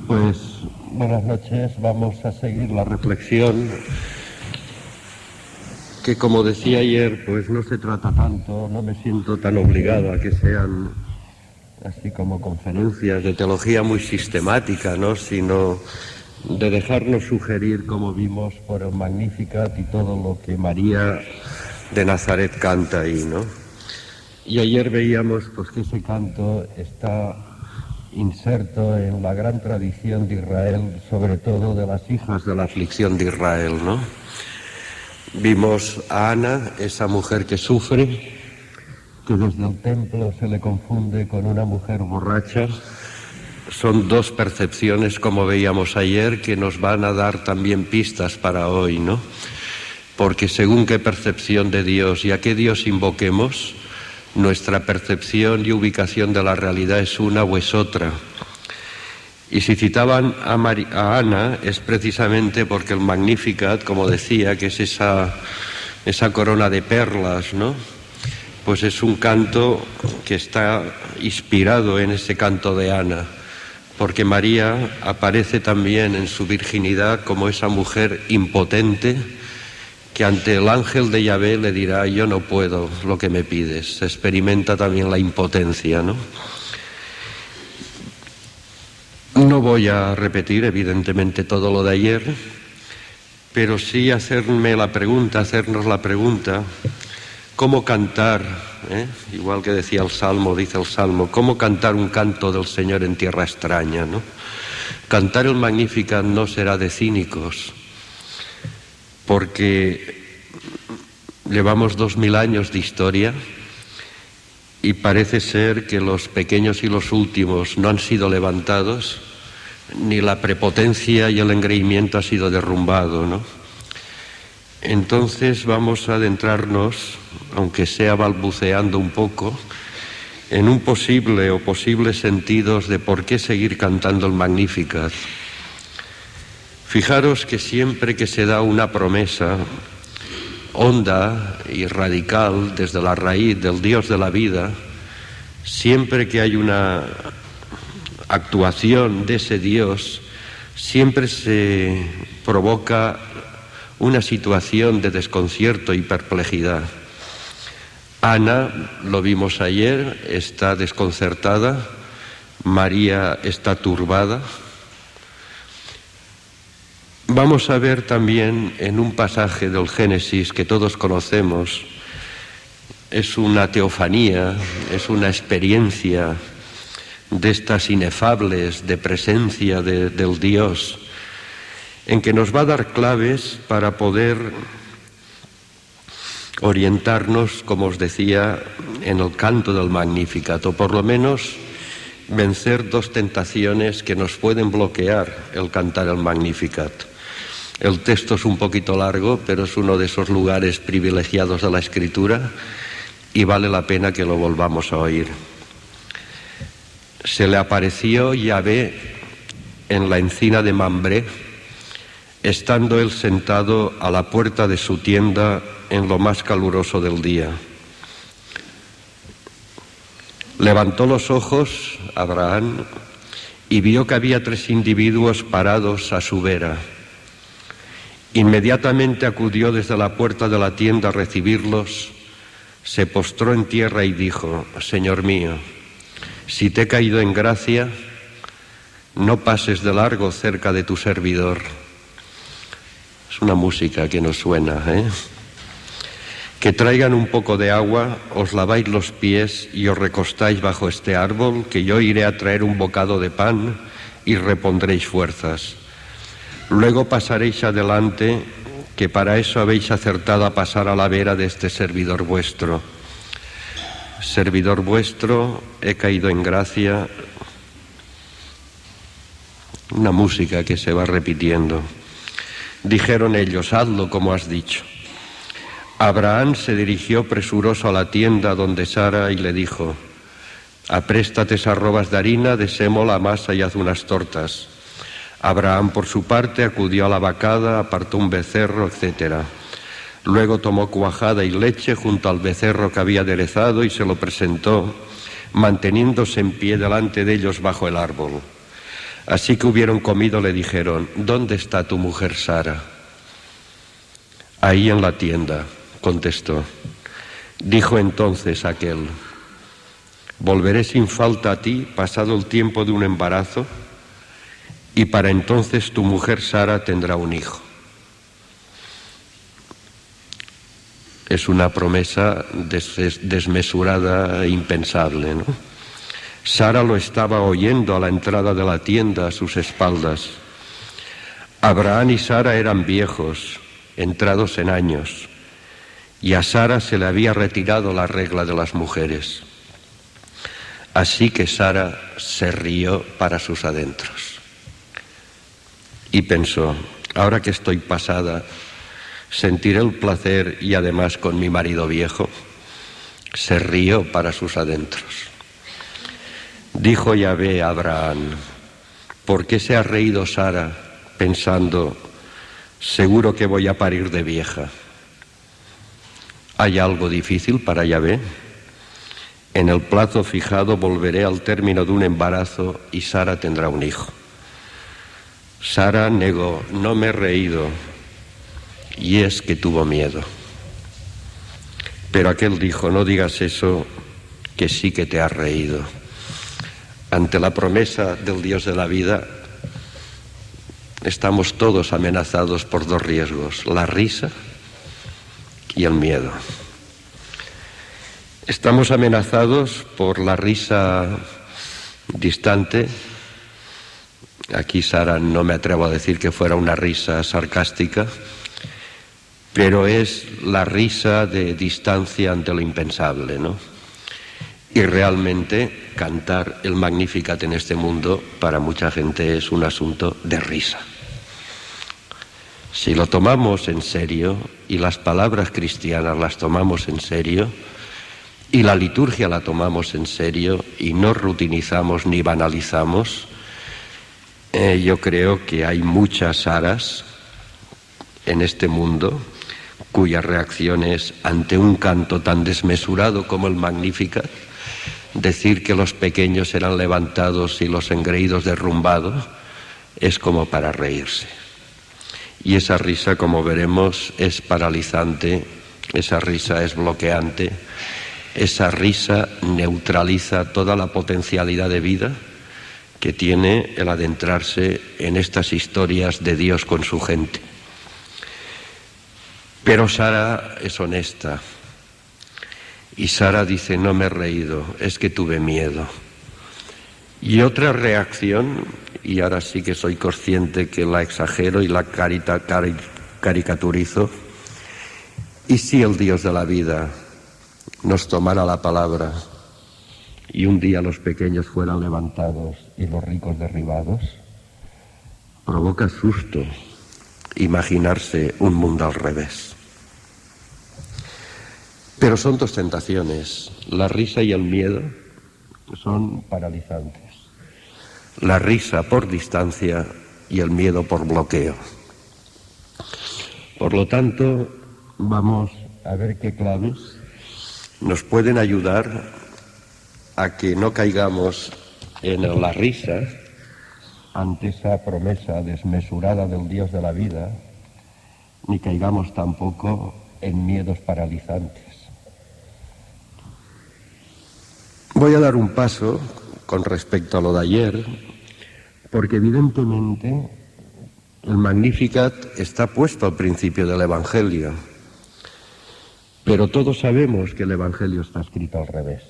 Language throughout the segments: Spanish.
Pues buenas noches, vamos a seguir la reflexión que, como decía ayer, pues no se trata tanto, no me siento tan obligado a que sean así como conferencias de teología muy sistemática, ¿no? Sino de dejarnos sugerir, como vimos por el Magnificat y todo lo que María de Nazaret canta ahí, ¿no? Y ayer veíamos pues que ese canto está inserto en la gran tradición de Israel, sobre todo de las hijas de la aflicción de Israel, ¿no? Vimos a Ana, esa mujer que sufre, que desde el templo se le confunde con una mujer borracha. Son dos percepciones, como veíamos ayer, que nos van a dar también pistas para hoy, ¿no? Porque según qué percepción de Dios y a qué Dios invoquemos, nuestra percepción y ubicación de la realidad es una o es otra. Y si citaban a Ana es precisamente porque el Magnificat, como decía, que es esa corona de perlas, ¿no? Pues es un canto que está inspirado en ese canto de Ana, porque María aparece también en su virginidad como esa mujer impotente que ante el ángel de Yahvé le dirá: yo no puedo lo que me pides. Se experimenta también la impotencia, ¿no? No voy a repetir evidentemente todo lo de ayer, pero sí hacernos la pregunta, ¿cómo cantar? Igual que decía el Salmo, dice el Salmo, ¿cómo cantar un canto del Señor en tierra extraña, ¿no? Cantar el Magnificat no será de cínicos, porque llevamos 2000 años de historia y parece ser que los pequeños y los últimos no han sido levantados, ni la prepotencia y el engreimiento ha sido derrumbado, ¿no? Entonces vamos a adentrarnos, aunque sea balbuceando un poco, en un posible o posibles sentidos de por qué seguir cantando el Magnificat. Fijaros que siempre que se da una promesa honda y radical desde la raíz del Dios de la vida, siempre que hay una actuación de ese Dios, siempre se provoca una situación de desconcierto y perplejidad. Ana, lo vimos ayer, está desconcertada, María está turbada. Vamos a ver también en un pasaje del Génesis que todos conocemos, es una teofanía, es una experiencia de estas inefables de presencia del Dios, en que nos va a dar claves para poder orientarnos, como os decía, en el canto del Magnificat, o por lo menos vencer dos tentaciones que nos pueden bloquear el cantar el Magnificat. El texto es un poquito largo, pero es uno de esos lugares privilegiados de la Escritura y vale la pena que lo volvamos a oír. Se le apareció Yahvé en la encina de Mambré, estando él sentado a la puerta de su tienda en lo más caluroso del día. Levantó los ojos Abraham y vio que había 3 individuos parados a su vera. Inmediatamente acudió desde la puerta de la tienda a recibirlos, se postró en tierra y dijo: Señor mío, si te he caído en gracia, no pases de largo cerca de tu servidor. Es una música que nos suena, ¿eh? Que traigan un poco de agua, os laváis los pies y os recostáis bajo este árbol, que yo iré a traer un bocado de pan y repondréis fuerzas. Luego pasaréis adelante, que para eso habéis acertado a pasar a la vera de este servidor vuestro. Servidor vuestro, he caído en gracia. Una música que se va repitiendo. Dijeron ellos: hazlo como has dicho. Abraham se dirigió presuroso a la tienda donde Sara y le dijo: apréstate esas robas de harina, desemo la masa y haz unas tortas. Abraham, por su parte, acudió a la vacada, apartó un becerro, etc. Luego tomó cuajada y leche junto al becerro que había aderezado y se lo presentó, manteniéndose en pie delante de ellos bajo el árbol. Así que hubieron comido, le dijeron: ¿dónde está tu mujer Sara? Ahí en la tienda, contestó. Dijo entonces aquel: volveré sin falta a ti pasado el tiempo de un embarazo, y para entonces tu mujer Sara tendrá un hijo. Es una promesa desmesurada e impensable, ¿no? Sara lo estaba oyendo a la entrada de la tienda a sus espaldas. Abraham y Sara eran viejos, entrados en años, y a Sara se le había retirado la regla de las mujeres. Así que Sara se rió para sus adentros y pensó: ahora que estoy pasada, sentiré el placer y además con mi marido viejo. Se rió para sus adentros. Dijo Yahvé a Abraham: ¿por qué se ha reído Sara pensando: seguro que voy a parir de vieja? ¿Hay algo difícil para Yahvé? En el plazo fijado volveré al término de un embarazo y Sara tendrá un hijo. Sara negó: no me he reído. Y es que tuvo miedo. Pero aquel dijo: no digas eso, que sí que te has reído. Ante la promesa del Dios de la vida, estamos todos amenazados por dos riesgos: la risa y el miedo. Estamos amenazados por la risa distante. Aquí Sara no me atrevo a decir que fuera una risa sarcástica, pero es la risa de distancia ante lo impensable, ¿no? Y realmente cantar el Magnificat en este mundo para mucha gente es un asunto de risa. Si lo tomamos en serio y las palabras cristianas las tomamos en serio y la liturgia la tomamos en serio y no rutinizamos ni banalizamos, yo creo que hay muchas Saras en este mundo cuya reacción es, ante un canto tan desmesurado como el Magnificat, decir que los pequeños serán levantados y los engreídos derrumbados, es como para reírse. Y esa risa, como veremos, es paralizante, esa risa es bloqueante, esa risa neutraliza toda la potencialidad de vida que tiene el adentrarse en estas historias de Dios con su gente. Pero Sara es honesta y Sara dice: no me he reído, es que tuve miedo. Y otra reacción, y ahora sí que soy consciente que la exagero y la caricaturizo: ¿y si el Dios de la vida nos tomara la palabra y un día los pequeños fueran levantados y los ricos derribados? Provoca susto imaginarse un mundo al revés. Pero son dos tentaciones: la risa y el miedo son paralizantes. La risa por distancia y el miedo por bloqueo. Por lo tanto, vamos a ver qué claves nos pueden ayudar a que no caigamos en la risa ante esa promesa desmesurada del Dios de la vida, ni caigamos tampoco en miedos paralizantes. Voy a dar un paso con respecto a lo de ayer, porque evidentemente el Magnificat está puesto al principio del Evangelio, pero todos sabemos que el Evangelio está escrito al revés.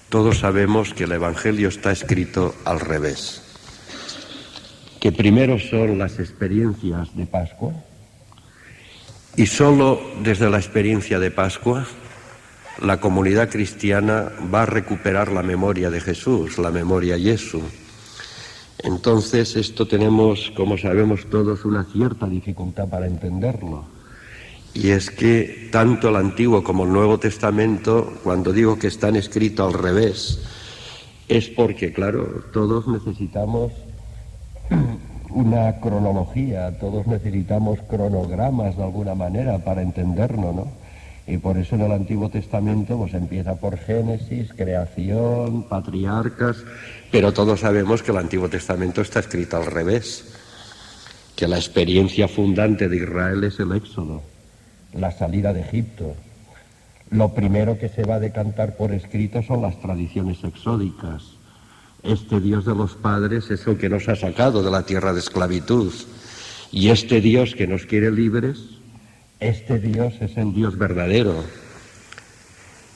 Todos sabemos que el Evangelio está escrito al revés, que primero son las experiencias de Pascua, y solo desde la experiencia de Pascua la comunidad cristiana va a recuperar la memoria de Jesús, la memoria Jesús. Entonces esto tenemos, como sabemos todos, una cierta dificultad para entenderlo. Y es que tanto el Antiguo como el Nuevo Testamento, cuando digo que están escritos al revés, es porque, claro, todos necesitamos una cronología, todos necesitamos cronogramas de alguna manera para entenderlo, ¿no? Y por eso en el Antiguo Testamento pues empieza por Génesis, creación, patriarcas, pero todos sabemos que el Antiguo Testamento está escrito al revés, que la experiencia fundante de Israel es el Éxodo, la salida de Egipto. Lo primero que se va a decantar por escrito son las tradiciones exódicas. Este Dios de los padres es el que nos ha sacado de la tierra de esclavitud, y este Dios que nos quiere libres, este Dios es el Dios verdadero.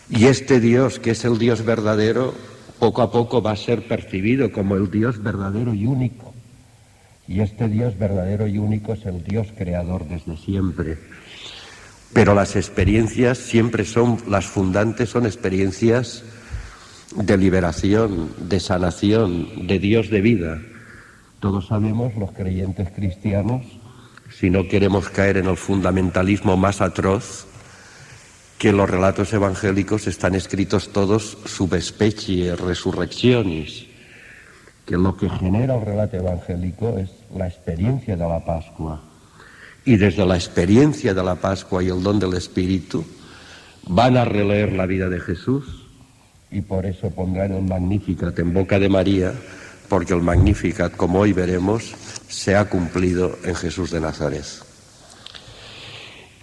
Y este Dios, que es el Dios verdadero, poco a poco va a ser percibido como el Dios verdadero y único. Y este Dios verdadero y único es el Dios creador desde siempre. Pero las experiencias siempre son, las fundantes son experiencias de liberación, de sanación, de Dios de vida. Todos sabemos, los creyentes cristianos, si no queremos caer en el fundamentalismo más atroz, que los relatos evangélicos están escritos todos sub specie resurrectionis, que lo que genera el relato evangélico es la experiencia de la Pascua. Y desde la experiencia de la Pascua y el don del Espíritu van a releer la vida de Jesús, y por eso pondrán el Magnificat en boca de María, porque el Magnificat, como hoy veremos, se ha cumplido en Jesús de Nazaret.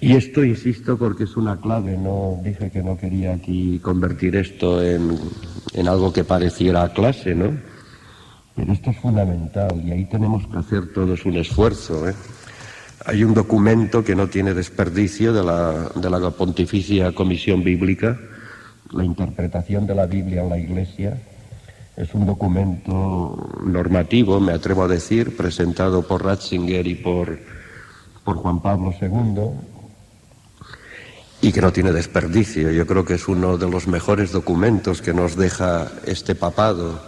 Y esto, insisto, porque es una clave. No dije que no quería aquí convertir esto en algo que pareciera clase, ¿no? Pero esto es fundamental, y ahí tenemos que hacer todos un esfuerzo, ¿eh? Hay un documento que no tiene desperdicio de la Pontificia Comisión Bíblica, la interpretación de la Biblia en la Iglesia. Es un documento normativo, me atrevo a decir, presentado por Ratzinger y por Juan Pablo II, y que no tiene desperdicio. Yo creo que es uno de los mejores documentos que nos deja este papado.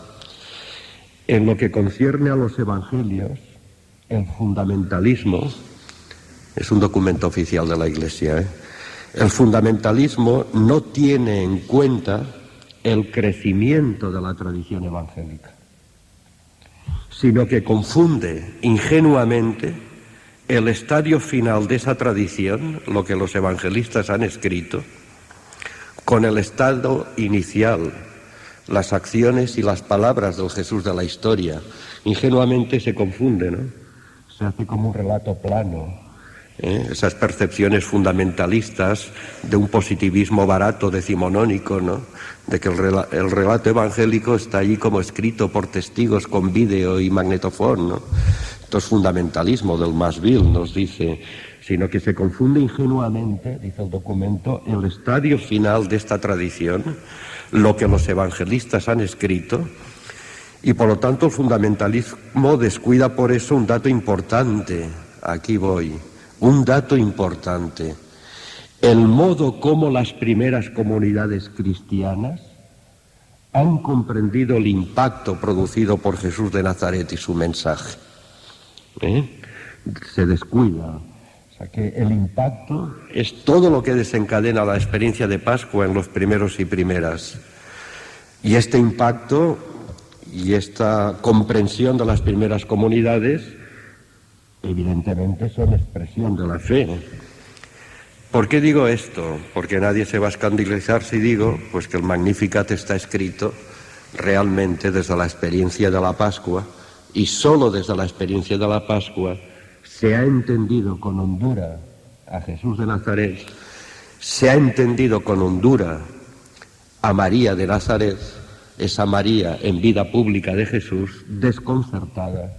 En lo que concierne a los evangelios, el fundamentalismo es un documento oficial de la Iglesia, ¿eh? El fundamentalismo no tiene en cuenta el crecimiento de la tradición evangélica, sino que confunde ingenuamente el estadio final de esa tradición, lo que los evangelistas han escrito, con el estado inicial, las acciones y las palabras del Jesús de la historia. Ingenuamente se confunde, ¿no? Se hace como un relato plano. Esas percepciones fundamentalistas de un positivismo barato decimonónico, ¿no? De que el relato evangélico está allí como escrito por testigos con vídeo y magnetofón, ¿no? Esto es fundamentalismo del más vil, nos dice, sino que se confunde ingenuamente, dice el documento, el estadio final de esta tradición, lo que los evangelistas han escrito, y por lo tanto el fundamentalismo descuida por eso un dato importante. Aquí voy. Un dato importante: el modo como las primeras comunidades cristianas han comprendido el impacto producido por Jesús de Nazaret y su mensaje. Se descuida. O sea que el impacto es todo lo que desencadena la experiencia de Pascua en los primeros y primeras. Y este impacto y esta comprensión de las primeras comunidades evidentemente son expresión de la fe. ¿Por qué digo esto? Porque nadie se va a escandalizar si digo pues que el Magnificat está escrito realmente desde la experiencia de la Pascua, y solo desde la experiencia de la Pascua se ha entendido con hondura a Jesús de Nazaret, se ha entendido con hondura a María de Nazaret, esa María en vida pública de Jesús, desconcertada,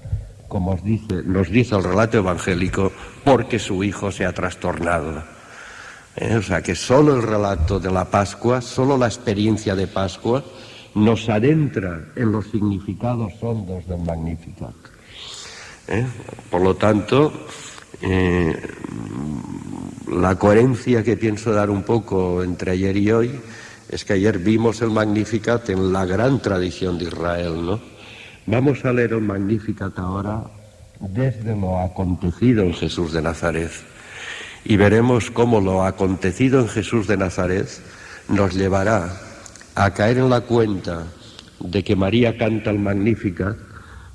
como nos dice el relato evangélico, porque su hijo se ha trastornado. O sea que solo el relato de la Pascua, solo la experiencia de Pascua, nos adentra en los significados hondos del Magnificat. Por lo tanto, la coherencia que pienso dar un poco entre ayer y hoy es que ayer vimos el Magnificat en la gran tradición de Israel, ¿no? Vamos a leer el Magnificat ahora desde lo acontecido en Jesús de Nazaret, y veremos cómo lo acontecido en Jesús de Nazaret nos llevará a caer en la cuenta de que María canta el Magnificat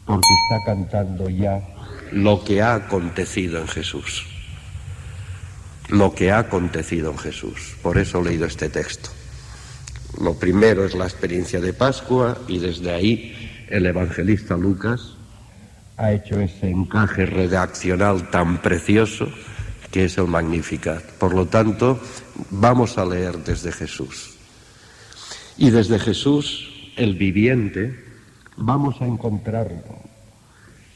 porque está cantando ya lo que ha acontecido en Jesús. lo que ha acontecido en Jesús. Por eso he leído este texto. Lo primero es la experiencia de Pascua y desde ahí el evangelista Lucas ha hecho ese encaje redaccional tan precioso que es el Magnificat. Por lo tanto, vamos a leer desde Jesús. Y desde Jesús, el viviente, vamos a encontrar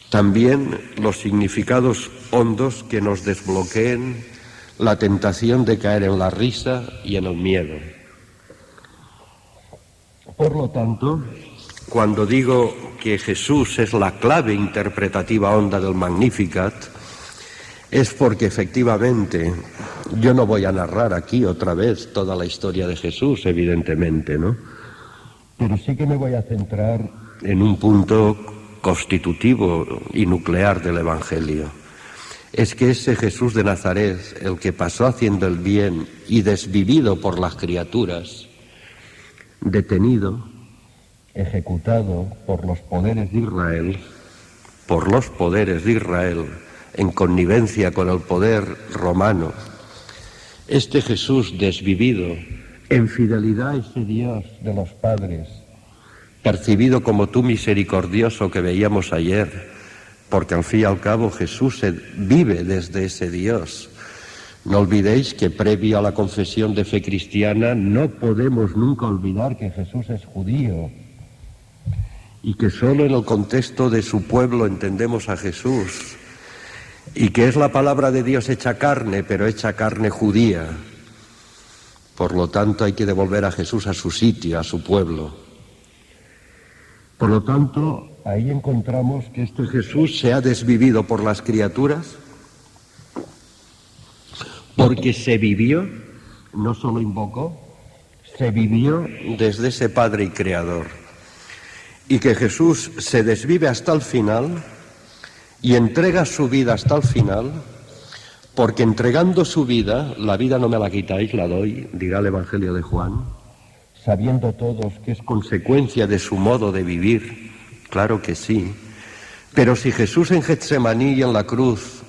también los significados hondos que nos desbloqueen la tentación de caer en la risa y en el miedo. Por lo tanto, cuando digo que Jesús es la clave interpretativa honda del Magnificat, es porque efectivamente yo no voy a narrar aquí otra vez toda la historia de Jesús, evidentemente, ¿no? Pero sí que me voy a centrar en un punto constitutivo y nuclear del Evangelio. Es que ese Jesús de Nazaret, el que pasó haciendo el bien y desvivido por las criaturas, detenido, ejecutado por los poderes de Israel, en connivencia con el poder romano, este Jesús desvivido, en fidelidad a ese Dios de los padres, percibido como tú misericordioso que veíamos ayer, porque al fin y al cabo Jesús vive desde ese Dios. No olvidéis que previo a la confesión de fe cristiana no podemos nunca olvidar que Jesús es judío y que solo en el contexto de su pueblo entendemos a Jesús y que es la palabra de Dios hecha carne, pero hecha carne judía. Por lo tanto, hay que devolver a Jesús a su sitio, a su pueblo. Por lo tanto, ahí encontramos que este Jesús se ha desvivido por las criaturas porque se vivió, no solo invocó, se vivió desde ese Padre y Creador. Y que Jesús se desvive hasta el final y entrega su vida hasta el final, porque entregando su vida, la vida no me la quitáis, la doy, dirá el Evangelio de Juan, sabiendo todos que es consecuencia de su modo de vivir, claro que sí, pero si Jesús en Getsemaní y en la cruz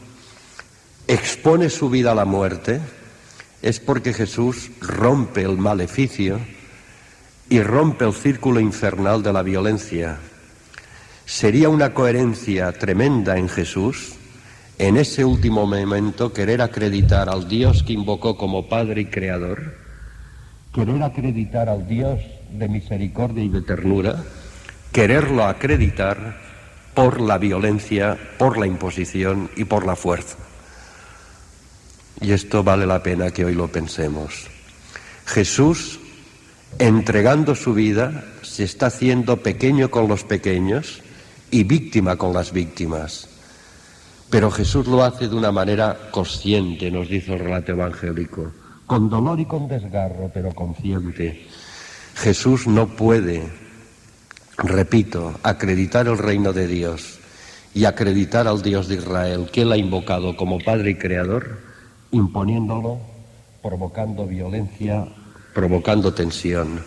expone su vida a la muerte, es porque Jesús rompe el maleficio y rompe el círculo infernal de la violencia. Sería una coherencia tremenda en Jesús, en ese último momento, querer acreditar al Dios que invocó como Padre y Creador, querer acreditar al Dios de misericordia y de ternura, quererlo acreditar por la violencia, por la imposición y por la fuerza. Y esto vale la pena que hoy lo pensemos. Jesús, entregando su vida, se está haciendo pequeño con los pequeños y víctima con las víctimas. Pero Jesús lo hace de una manera consciente, nos dice el relato evangélico, con dolor y con desgarro, pero consciente. Jesús no puede, repito, acreditar el reino de Dios y acreditar al Dios de Israel, que Él ha invocado como Padre y Creador, imponiéndolo, provocando violencia, provocando tensión.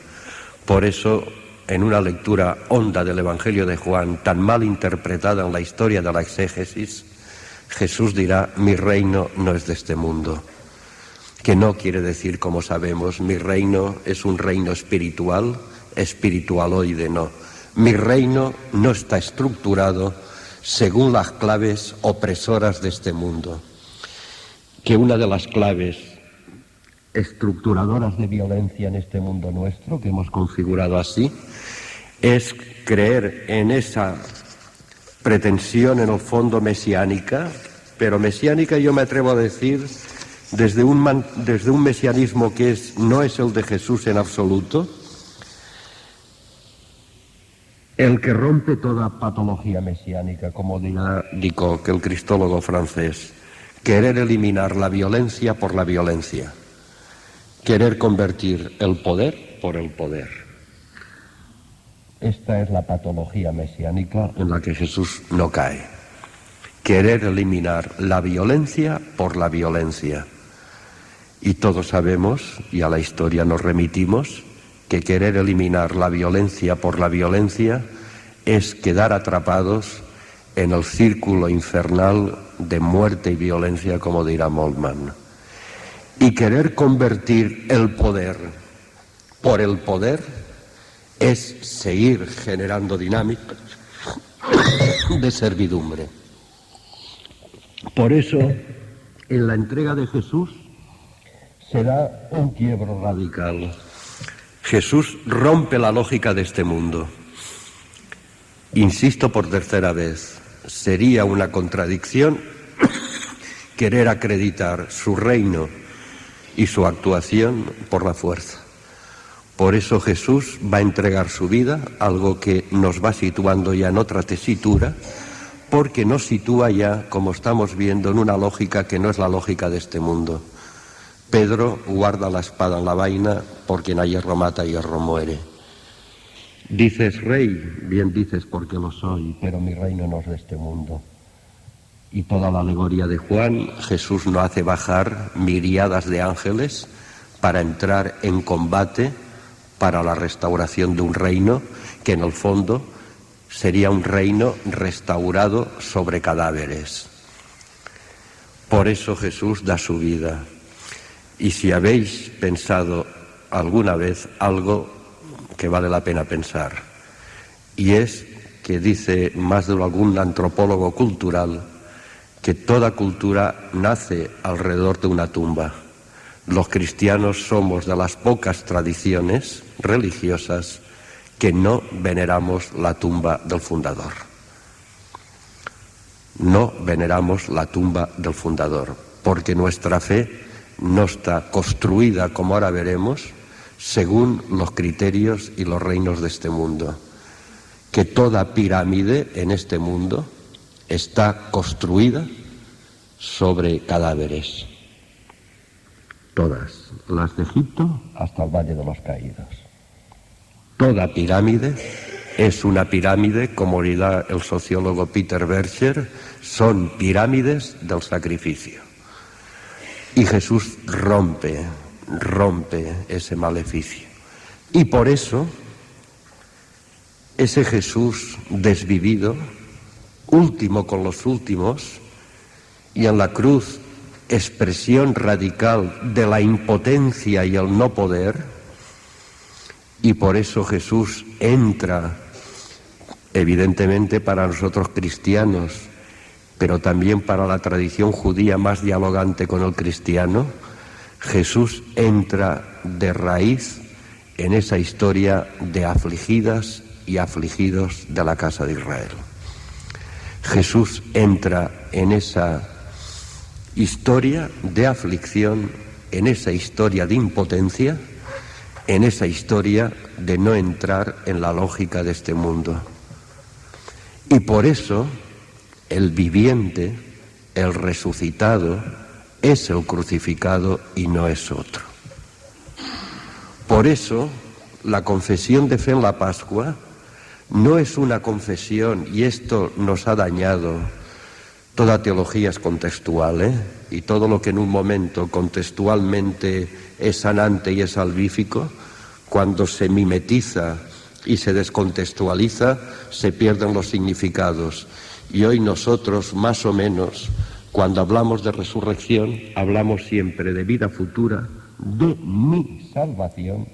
Por eso, en una lectura honda del Evangelio de Juan, tan mal interpretada en la historia de la exégesis, Jesús dirá, mi reino no es de este mundo. Que no quiere decir, como sabemos, mi reino es un reino espiritual, espiritualoide, no. Mi reino no está estructurado según las claves opresoras de este mundo. Que una de las claves estructuradoras de violencia en este mundo nuestro, que hemos configurado así, es creer en esa pretensión en el fondo mesiánica, pero mesiánica yo me atrevo a decir desde un mesianismo que no es el de Jesús en absoluto, el que rompe toda patología mesiánica, como dirá Dicoc, el cristólogo francés, querer eliminar la violencia por la violencia, querer convertir el poder por el poder. Esta es la patología mesiánica en la que Jesús no cae. Querer eliminar la violencia por la violencia. Y todos sabemos, y a la historia nos remitimos, que querer eliminar la violencia por la violencia es quedar atrapados en el círculo infernal de muerte y violencia, como dirá Moltmann. Y querer convertir el poder por el poder es seguir generando dinámicas de servidumbre. Por eso, en la entrega de Jesús se da un quiebro radical. Jesús rompe la lógica de este mundo. Insisto por tercera vez, sería una contradicción querer acreditar su reino y su actuación por la fuerza. Por eso Jesús va a entregar su vida, algo que nos va situando ya en otra tesitura, porque nos sitúa ya, como estamos viendo, en una lógica que no es la lógica de este mundo. Pedro guarda la espada en la vaina, por quien a hierro mata, a hierro muere. Dices rey, bien dices porque lo soy, pero mi reino no es de este mundo. Y toda la alegoría de Juan, Jesús no hace bajar miriadas de ángeles para entrar en combate para la restauración de un reino que en el fondo sería un reino restaurado sobre cadáveres. Por eso Jesús da su vida. Y si habéis pensado alguna vez algo que vale la pena pensar, y es que dice más de algún antropólogo cultural que toda cultura nace alrededor de una tumba. Los cristianos somos de las pocas tradiciones religiosas que no veneramos la tumba del fundador. No veneramos la tumba del fundador, porque nuestra fe no está construida, como ahora veremos, según los criterios y los reinos de este mundo. Que toda pirámide en este mundo está construida sobre cadáveres. Todas, las de Egipto hasta el Valle de los Caídos. Toda pirámide es una pirámide, como dirá el sociólogo Peter Berger, son pirámides del sacrificio. Y Jesús rompe ese maleficio. Y por eso, ese Jesús desvivido, último con los últimos, y en la cruz expresión radical de la impotencia y el no poder, y por eso Jesús entra, evidentemente para nosotros cristianos, pero también para la tradición judía más dialogante con el cristiano, Jesús entra de raíz en esa historia de afligidas y afligidos de la casa de Israel. Jesús entra en esa historia de aflicción, en esa historia de impotencia, en esa historia de no entrar en la lógica de este mundo. Y por eso el viviente, el resucitado, es el crucificado y no es otro. Por eso la confesión de fe en la Pascua no es una confesión, y esto nos ha dañado. Toda teología es contextual, y todo lo que en un momento contextualmente es sanante y es salvífico, cuando se mimetiza y se descontextualiza, se pierden los significados. Y hoy nosotros, más o menos, cuando hablamos de resurrección, hablamos siempre de vida futura, de mi salvación,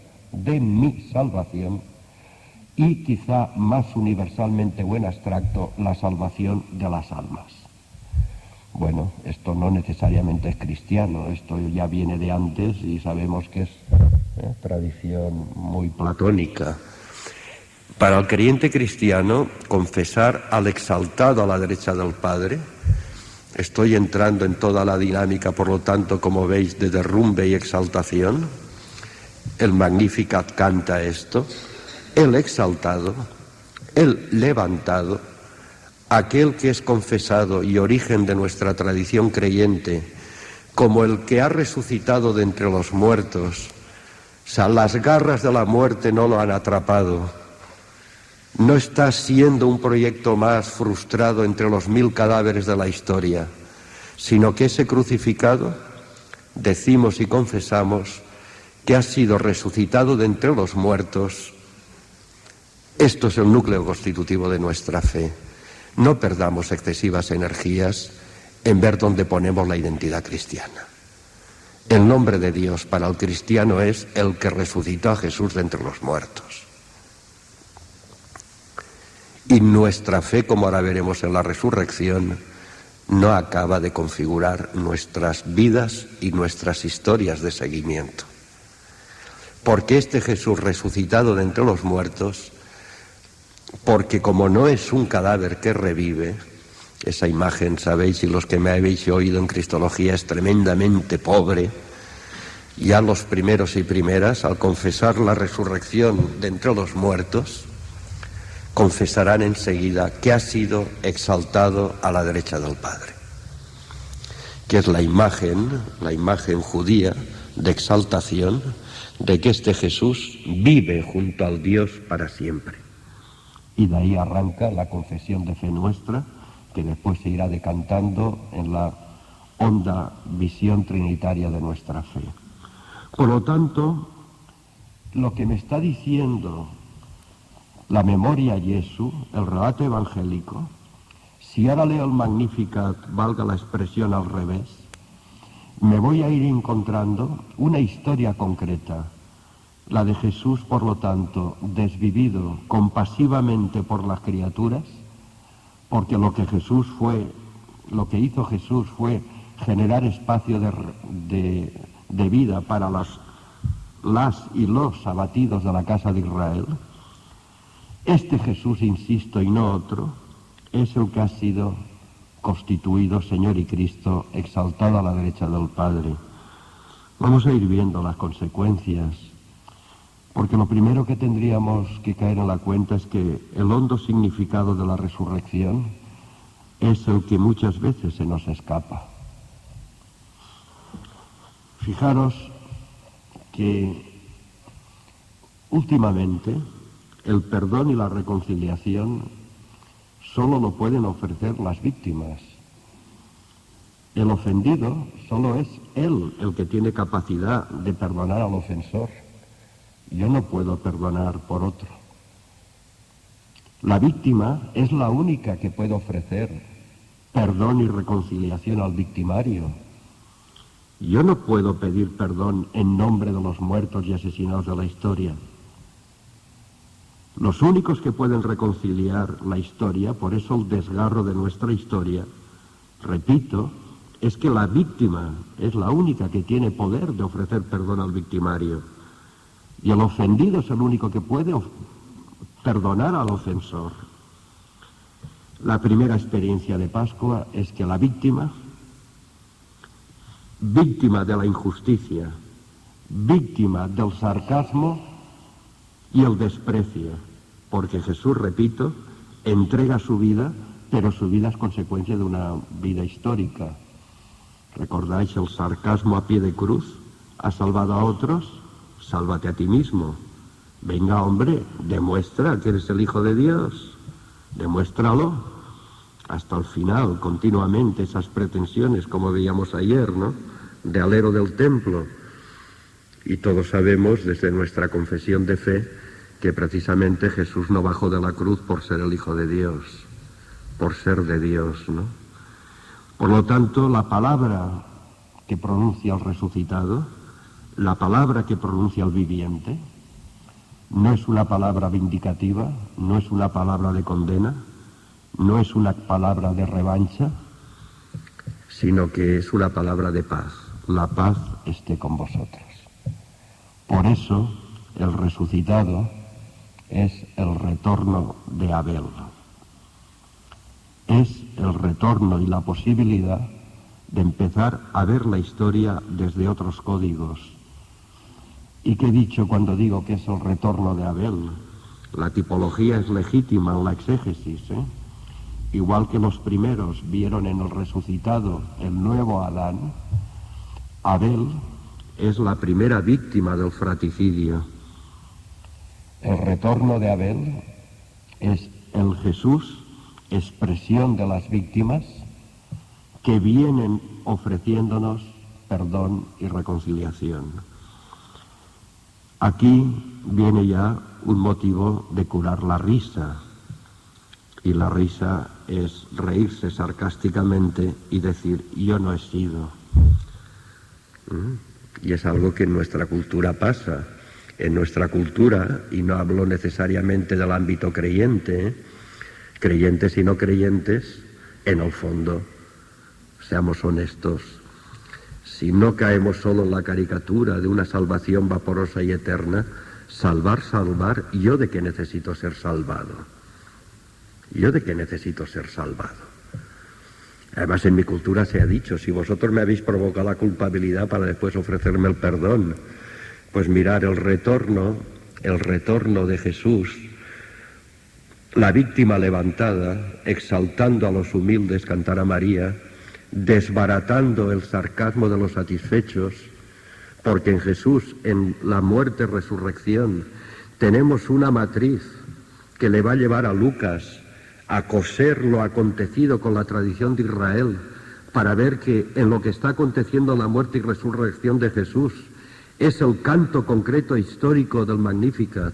y quizá más universalmente o en abstracto, la salvación de las almas. Bueno, esto no necesariamente es cristiano, esto ya viene de antes y sabemos que es tradición muy platónica. Para el creyente cristiano, confesar al exaltado a la derecha del Padre, estoy entrando en toda la dinámica, por lo tanto, como veis, de derrumbe y exaltación. El Magnificat canta esto, el exaltado, el levantado, aquel que es confesado y origen de nuestra tradición creyente como el que ha resucitado de entre los muertos. O sea, las garras de la muerte no lo han atrapado. No está siendo un proyecto más frustrado entre los 1000 cadáveres de la historia, sino que ese crucificado, decimos y confesamos, que ha sido resucitado de entre los muertos. Esto es el núcleo constitutivo de nuestra fe. No perdamos excesivas energías en ver dónde ponemos la identidad cristiana. El nombre de Dios para el cristiano es el que resucitó a Jesús de entre los muertos. Y nuestra fe, como ahora veremos en la resurrección, no acaba de configurar nuestras vidas y nuestras historias de seguimiento. Porque este Jesús resucitado de entre los muertos, porque como no es un cadáver que revive, esa imagen, sabéis, y los que me habéis oído en Cristología, es tremendamente pobre. Ya los primeros y primeras, al confesar la resurrección de entre los muertos, confesarán enseguida que ha sido exaltado a la derecha del Padre, que es la imagen judía de exaltación, de que este Jesús vive junto al Dios para siempre. Y de ahí arranca la confesión de fe nuestra, que después se irá decantando en la honda visión trinitaria de nuestra fe. Por lo tanto, lo que me está diciendo la memoria Jesu, el relato evangélico, si ahora leo el Magnificat, valga la expresión al revés, me voy a ir encontrando una historia concreta, la de Jesús, por lo tanto, desvivido compasivamente por las criaturas, porque lo que hizo Jesús fue generar espacio de vida para las y los abatidos de la casa de Israel. Este Jesús, insisto, y no otro, es el que ha sido constituido Señor y Cristo, exaltado a la derecha del Padre. Vamos a ir viendo las consecuencias, porque lo primero que tendríamos que caer en la cuenta es que el hondo significado de la resurrección es el que muchas veces se nos escapa. Fijaros que últimamente el perdón y la reconciliación solo lo pueden ofrecer las víctimas. El ofendido solo es él el que tiene capacidad de perdonar al ofensor. Yo no puedo perdonar por otro. La víctima es la única que puede ofrecer perdón y reconciliación al victimario. Yo no puedo pedir perdón en nombre de los muertos y asesinados de la historia. Los únicos que pueden reconciliar la historia, por eso el desgarro de nuestra historia, repito, es que la víctima es la única que tiene poder de ofrecer perdón al victimario. Y el ofendido es el único que puede perdonar al ofensor. La primera experiencia de Pascua es que la víctima de la injusticia, víctima del sarcasmo y el desprecio, porque Jesús, repito, entrega su vida, pero su vida es consecuencia de una vida histórica. ¿Recordáis el sarcasmo a pie de cruz? ¿Has salvado a otros? Sálvate a ti mismo. Venga, hombre, demuestra que eres el Hijo de Dios. Demuéstralo. Hasta el final, continuamente, esas pretensiones, como veíamos ayer, ¿no?, de alero del templo. Y todos sabemos, desde nuestra confesión de fe, que precisamente Jesús no bajó de la cruz por ser el Hijo de Dios, por ser de Dios, ¿no? Por lo tanto, la palabra que pronuncia el resucitado, la palabra que pronuncia el viviente, no es una palabra vindicativa, no es una palabra de condena, no es una palabra de revancha, sino que es una palabra de paz. La paz esté con vosotros. Por eso, el resucitado es el retorno de Abel. Es el retorno y la posibilidad de empezar a ver la historia desde otros códigos. ¿Y qué he dicho cuando digo que es el retorno de Abel? La tipología es legítima en la exégesis, Igual que los primeros vieron en el resucitado el nuevo Adán, Abel es la primera víctima del fratricidio. El retorno de Abel es el Jesús, expresión de las víctimas, que vienen ofreciéndonos perdón y reconciliación. Aquí viene ya un motivo de curar la risa, y la risa es reírse sarcásticamente y decir, yo no he sido. Y es algo que en nuestra cultura pasa. En nuestra cultura, y no hablo necesariamente del ámbito creyente, creyentes y no creyentes, en el fondo, seamos honestos, si no caemos solo en la caricatura de una salvación vaporosa y eterna, salvar, ¿yo de qué necesito ser salvado? ¿Yo de qué necesito ser salvado? Además, en mi cultura se ha dicho, si vosotros me habéis provocado la culpabilidad para después ofrecerme el perdón, pues mirar el retorno de Jesús, la víctima levantada, exaltando a los humildes, cantar a María, desbaratando el sarcasmo de los satisfechos, porque en Jesús, en la muerte y resurrección, tenemos una matriz que le va a llevar a Lucas a coser lo acontecido con la tradición de Israel, para ver que en lo que está aconteciendo en la muerte y resurrección de Jesús es el canto concreto e histórico del Magnificat,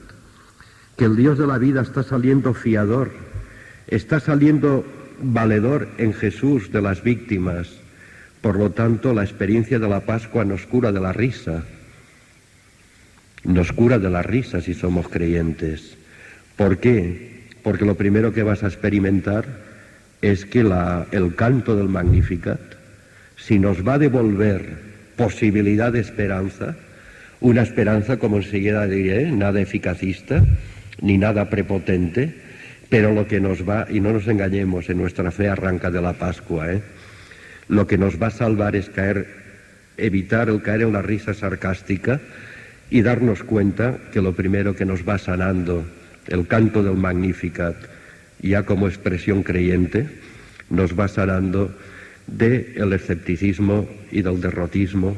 que el Dios de la vida está saliendo fiador, está saliendo valedor en Jesús de las víctimas. Por lo tanto, la experiencia de la Pascua nos cura de la risa. Nos cura de la risa si somos creyentes. ¿Por qué? Porque lo primero que vas a experimentar es que el canto del Magnificat, si nos va a devolver posibilidad de esperanza, una esperanza, como enseguida diré, nada eficacista, ni nada prepotente, pero lo que nos va, y no nos engañemos, en nuestra fe arranca de la Pascua, lo que nos va a salvar es evitar el caer en la risa sarcástica y darnos cuenta que lo primero que nos va sanando, el canto del Magnificat, ya como expresión creyente, nos va sanando del escepticismo y del derrotismo,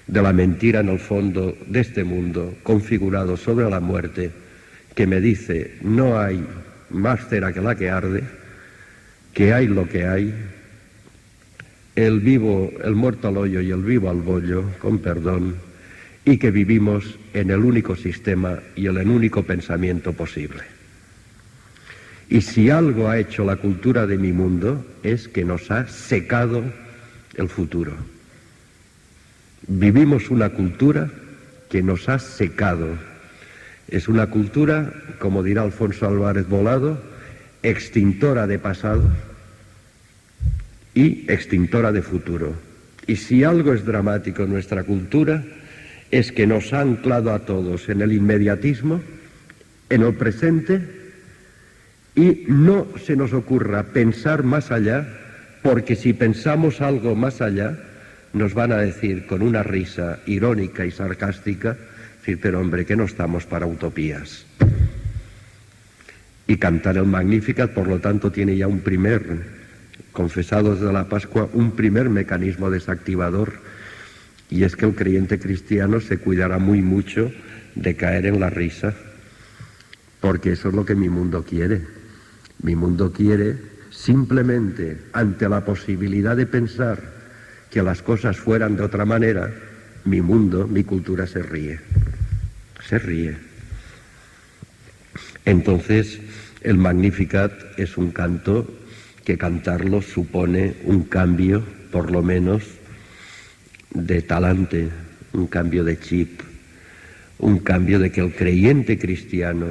de la mentira en el fondo de este mundo configurado sobre la muerte, que me dice, no hay más cera que la que arde, que hay lo que hay, el muerto al hoyo y el vivo al bollo, con perdón, y que vivimos en el único sistema y en el único pensamiento posible. Y si algo ha hecho la cultura de mi mundo es que nos ha secado el futuro. Vivimos una cultura que nos ha secado. Es una cultura, como dirá Alfonso Álvarez Volado, extintora de pasado y extintora de futuro. Y si algo es dramático en nuestra cultura, es que nos ha anclado a todos en el inmediatismo, en el presente, y no se nos ocurra pensar más allá, porque si pensamos algo más allá, nos van a decir con una risa irónica y sarcástica, decir, pero hombre, que no estamos para utopías. Y cantar el Magnificat, por lo tanto, tiene ya un primer, confesado desde la Pascua, un primer mecanismo desactivador, y es que el creyente cristiano se cuidará muy mucho de caer en la risa, porque eso es lo que mi mundo quiere. Mi mundo quiere simplemente, ante la posibilidad de pensar que las cosas fueran de otra manera, mi mundo, mi cultura se ríe. Se ríe. Entonces, el Magnificat es un canto que cantarlo supone un cambio, por lo menos, de talante, un cambio de chip, un cambio de que el creyente cristiano,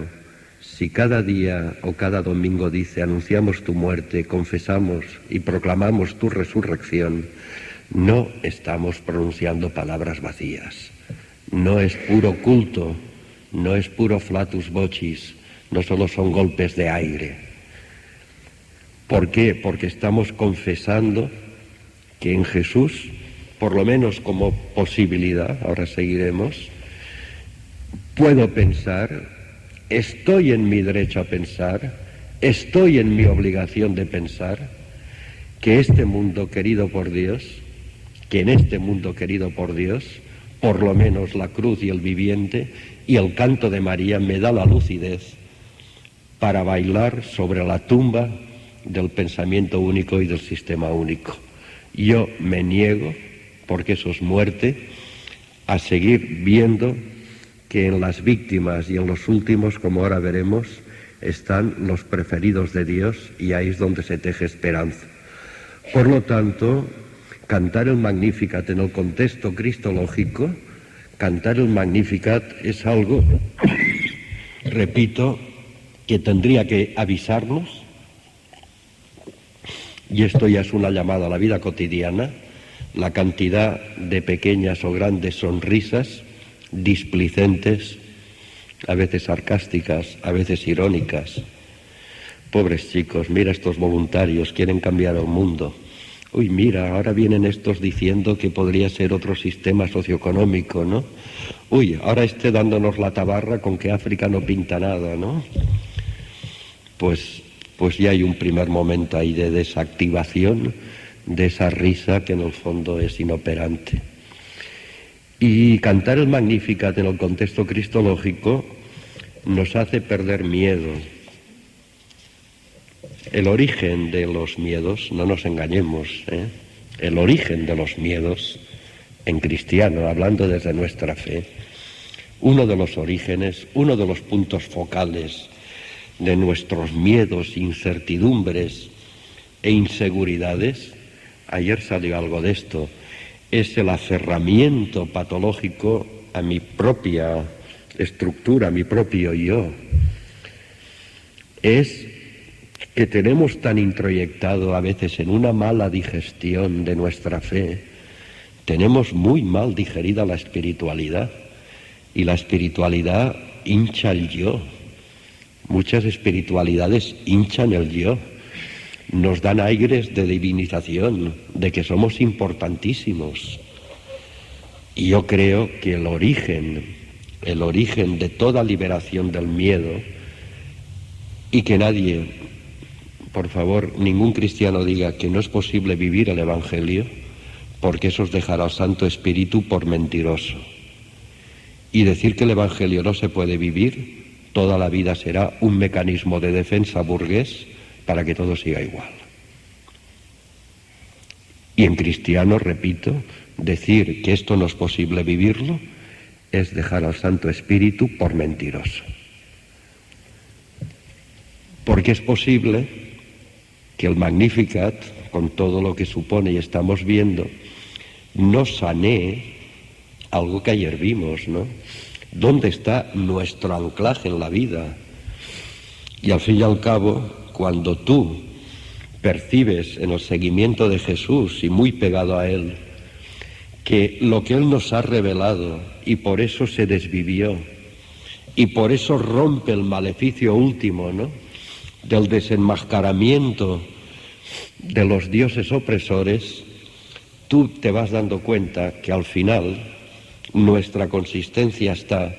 si cada día o cada domingo dice, anunciamos tu muerte, confesamos y proclamamos tu resurrección, no estamos pronunciando palabras vacías. No es puro culto, no es puro flatus vocis, no solo son golpes de aire. ¿Por qué? Porque estamos confesando que en Jesús, por lo menos como posibilidad, ahora seguiremos, puedo pensar, estoy en mi derecho a pensar, estoy en mi obligación de pensar, que este mundo querido por Dios, que en este mundo querido por Dios, por lo menos la cruz y el viviente y el canto de María me da la lucidez para bailar sobre la tumba del pensamiento único y del sistema único. Yo me niego, porque eso es muerte, a seguir viendo que en las víctimas y en los últimos, como ahora veremos, están los preferidos de Dios, y ahí es donde se teje esperanza. Por lo tanto, cantar el Magnificat en el contexto cristológico, cantar el Magnificat es algo, repito, que tendría que avisarnos, y esto ya es una llamada a la vida cotidiana, la cantidad de pequeñas o grandes sonrisas displicentes, a veces sarcásticas, a veces irónicas. Pobres chicos, mira estos voluntarios, quieren cambiar el mundo. Uy, mira, ahora vienen estos diciendo que podría ser otro sistema socioeconómico, ¿no? Uy, ahora dándonos la tabarra con que África no pinta nada, ¿no? Pues ya hay un primer momento ahí de desactivación de esa risa que en el fondo es inoperante. Y cantar el Magnificat en el contexto cristológico nos hace perder miedo. El origen de los miedos, no nos engañemos, el origen de los miedos en cristiano, hablando desde nuestra fe, uno de los orígenes, uno de los puntos focales de nuestros miedos, incertidumbres e inseguridades, ayer salió algo de esto, es el aferramiento patológico a mi propia estructura, a mi propio yo. Es que tenemos tan introyectado a veces en una mala digestión de nuestra fe, tenemos muy mal digerida la espiritualidad, y la espiritualidad hincha el yo. Muchas espiritualidades hinchan el yo, nos dan aires de divinización, de que somos importantísimos. Y yo creo que el origen de toda liberación del miedo, y que nadie, por favor, ningún cristiano diga que no es posible vivir el Evangelio, porque eso os dejará al Santo Espíritu por mentiroso. Y decir que el Evangelio no se puede vivir, toda la vida será un mecanismo de defensa burgués para que todo siga igual. Y en cristiano, repito, decir que esto no es posible vivirlo es dejar al Santo Espíritu por mentiroso. Porque es posible que el Magnificat, con todo lo que supone y estamos viendo, no sanee algo que ayer vimos, ¿no? ¿Dónde está nuestro anclaje en la vida? Y al fin y al cabo, cuando tú percibes en el seguimiento de Jesús y muy pegado a Él, que lo que Él nos ha revelado y por eso se desvivió y por eso rompe el maleficio último, ¿no?, del desenmascaramiento de los dioses opresores, tú te vas dando cuenta que al final nuestra consistencia está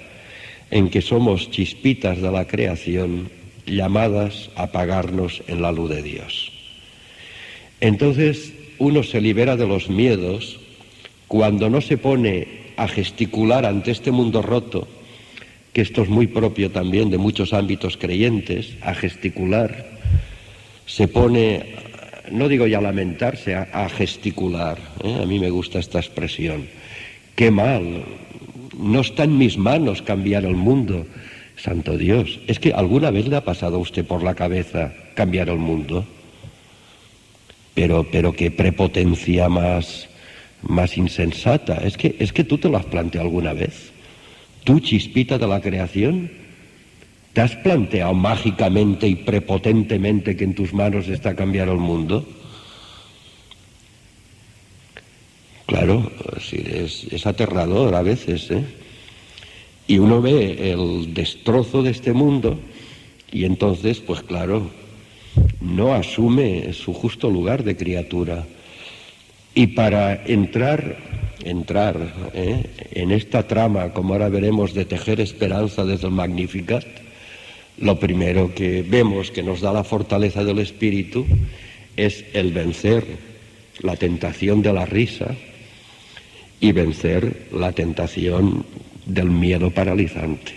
en que somos chispitas de la creación llamadas a apagarnos en la luz de Dios. Entonces uno se libera de los miedos cuando no se pone a gesticular ante este mundo roto, que esto es muy propio también de muchos ámbitos creyentes, a gesticular, se pone, no digo ya a lamentarse, a gesticular, a mí me gusta esta expresión. ¡Qué mal! No está en mis manos cambiar el mundo. Santo Dios, ¿es que alguna vez le ha pasado a usted por la cabeza cambiar el mundo? Pero qué prepotencia más insensata. Es que tú te lo has planteado alguna vez. Tú, chispita de la creación, ¿te has planteado mágicamente y prepotentemente que en tus manos está cambiar el mundo? Claro, es aterrador a veces, ¿eh? Y uno ve el destrozo de este mundo y entonces, pues claro, no asume su justo lugar de criatura. Y para entrar en esta trama, como ahora veremos, de tejer esperanza desde el Magnificat, lo primero que vemos que nos da la fortaleza del espíritu es el vencer la tentación de la risa y vencer la tentación del miedo paralizante.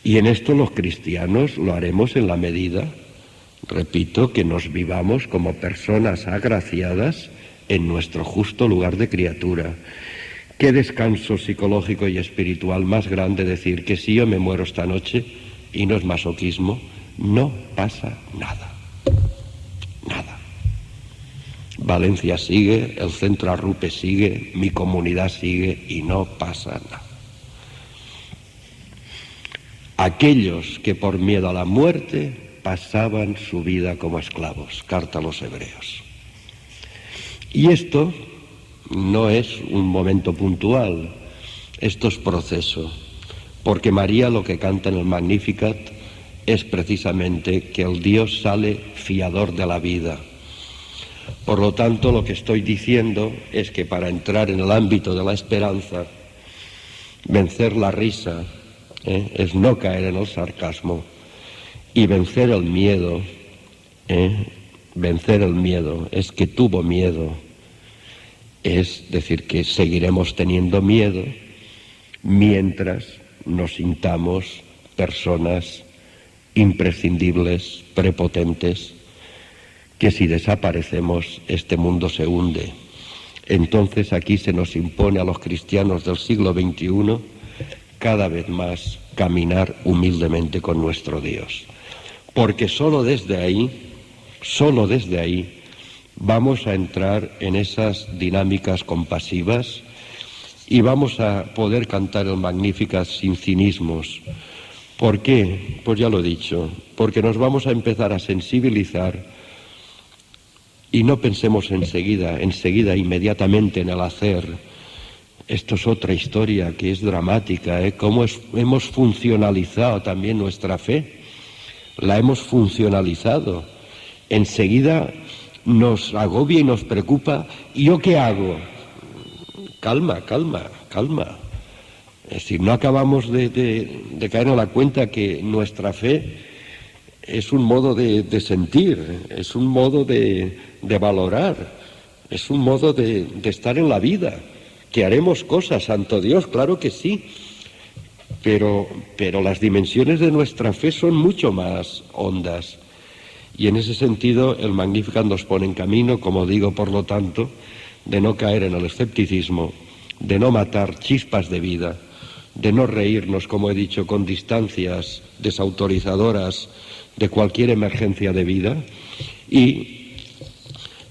Y en esto los cristianos lo haremos en la medida, repito, que nos vivamos como personas agraciadas en nuestro justo lugar de criatura. Qué descanso psicológico y espiritual más grande decir que si yo me muero esta noche, y no es masoquismo, no pasa nada. Nada. Valencia sigue, el Centro Arrupe sigue, mi comunidad sigue y no pasa nada. Aquellos que por miedo a la muerte pasaban su vida como esclavos. Carta a los Hebreos. Y esto no es un momento puntual, esto es proceso, porque María lo que canta en el Magnificat es precisamente que el Dios sale fiador de la vida. Por lo tanto, lo que estoy diciendo es que para entrar en el ámbito de la esperanza, vencer la risa, es no caer en el sarcasmo, y vencer el miedo, es que tuvo miedo, es decir, que seguiremos teniendo miedo mientras nos sintamos personas imprescindibles, prepotentes, que si desaparecemos este mundo se hunde. Entonces aquí se nos impone a los cristianos del siglo XXI cada vez más caminar humildemente con nuestro Dios, porque solo desde ahí vamos a entrar en esas dinámicas compasivas y vamos a poder cantar el Magnificat sin cinismos. ¿Por qué? Pues ya lo he dicho, porque nos vamos a empezar a sensibilizar y no pensemos enseguida, inmediatamente en el hacer. Esto es otra historia que es dramática, cómo hemos funcionalizado también nuestra fe, la hemos funcionalizado. Enseguida nos agobia y nos preocupa. ¿Y yo qué hago? Calma. Es decir, no acabamos de caer en la cuenta que nuestra fe es un modo de sentir, es un modo de valorar, es un modo de estar en la vida, que haremos cosas, santo Dios, claro que sí, pero las dimensiones de nuestra fe son mucho más hondas. Y en ese sentido el Magnificat nos pone en camino, como digo, por lo tanto, de no caer en el escepticismo, de no matar chispas de vida, de no reírnos, como he dicho, con distancias desautorizadoras de cualquier emergencia de vida, y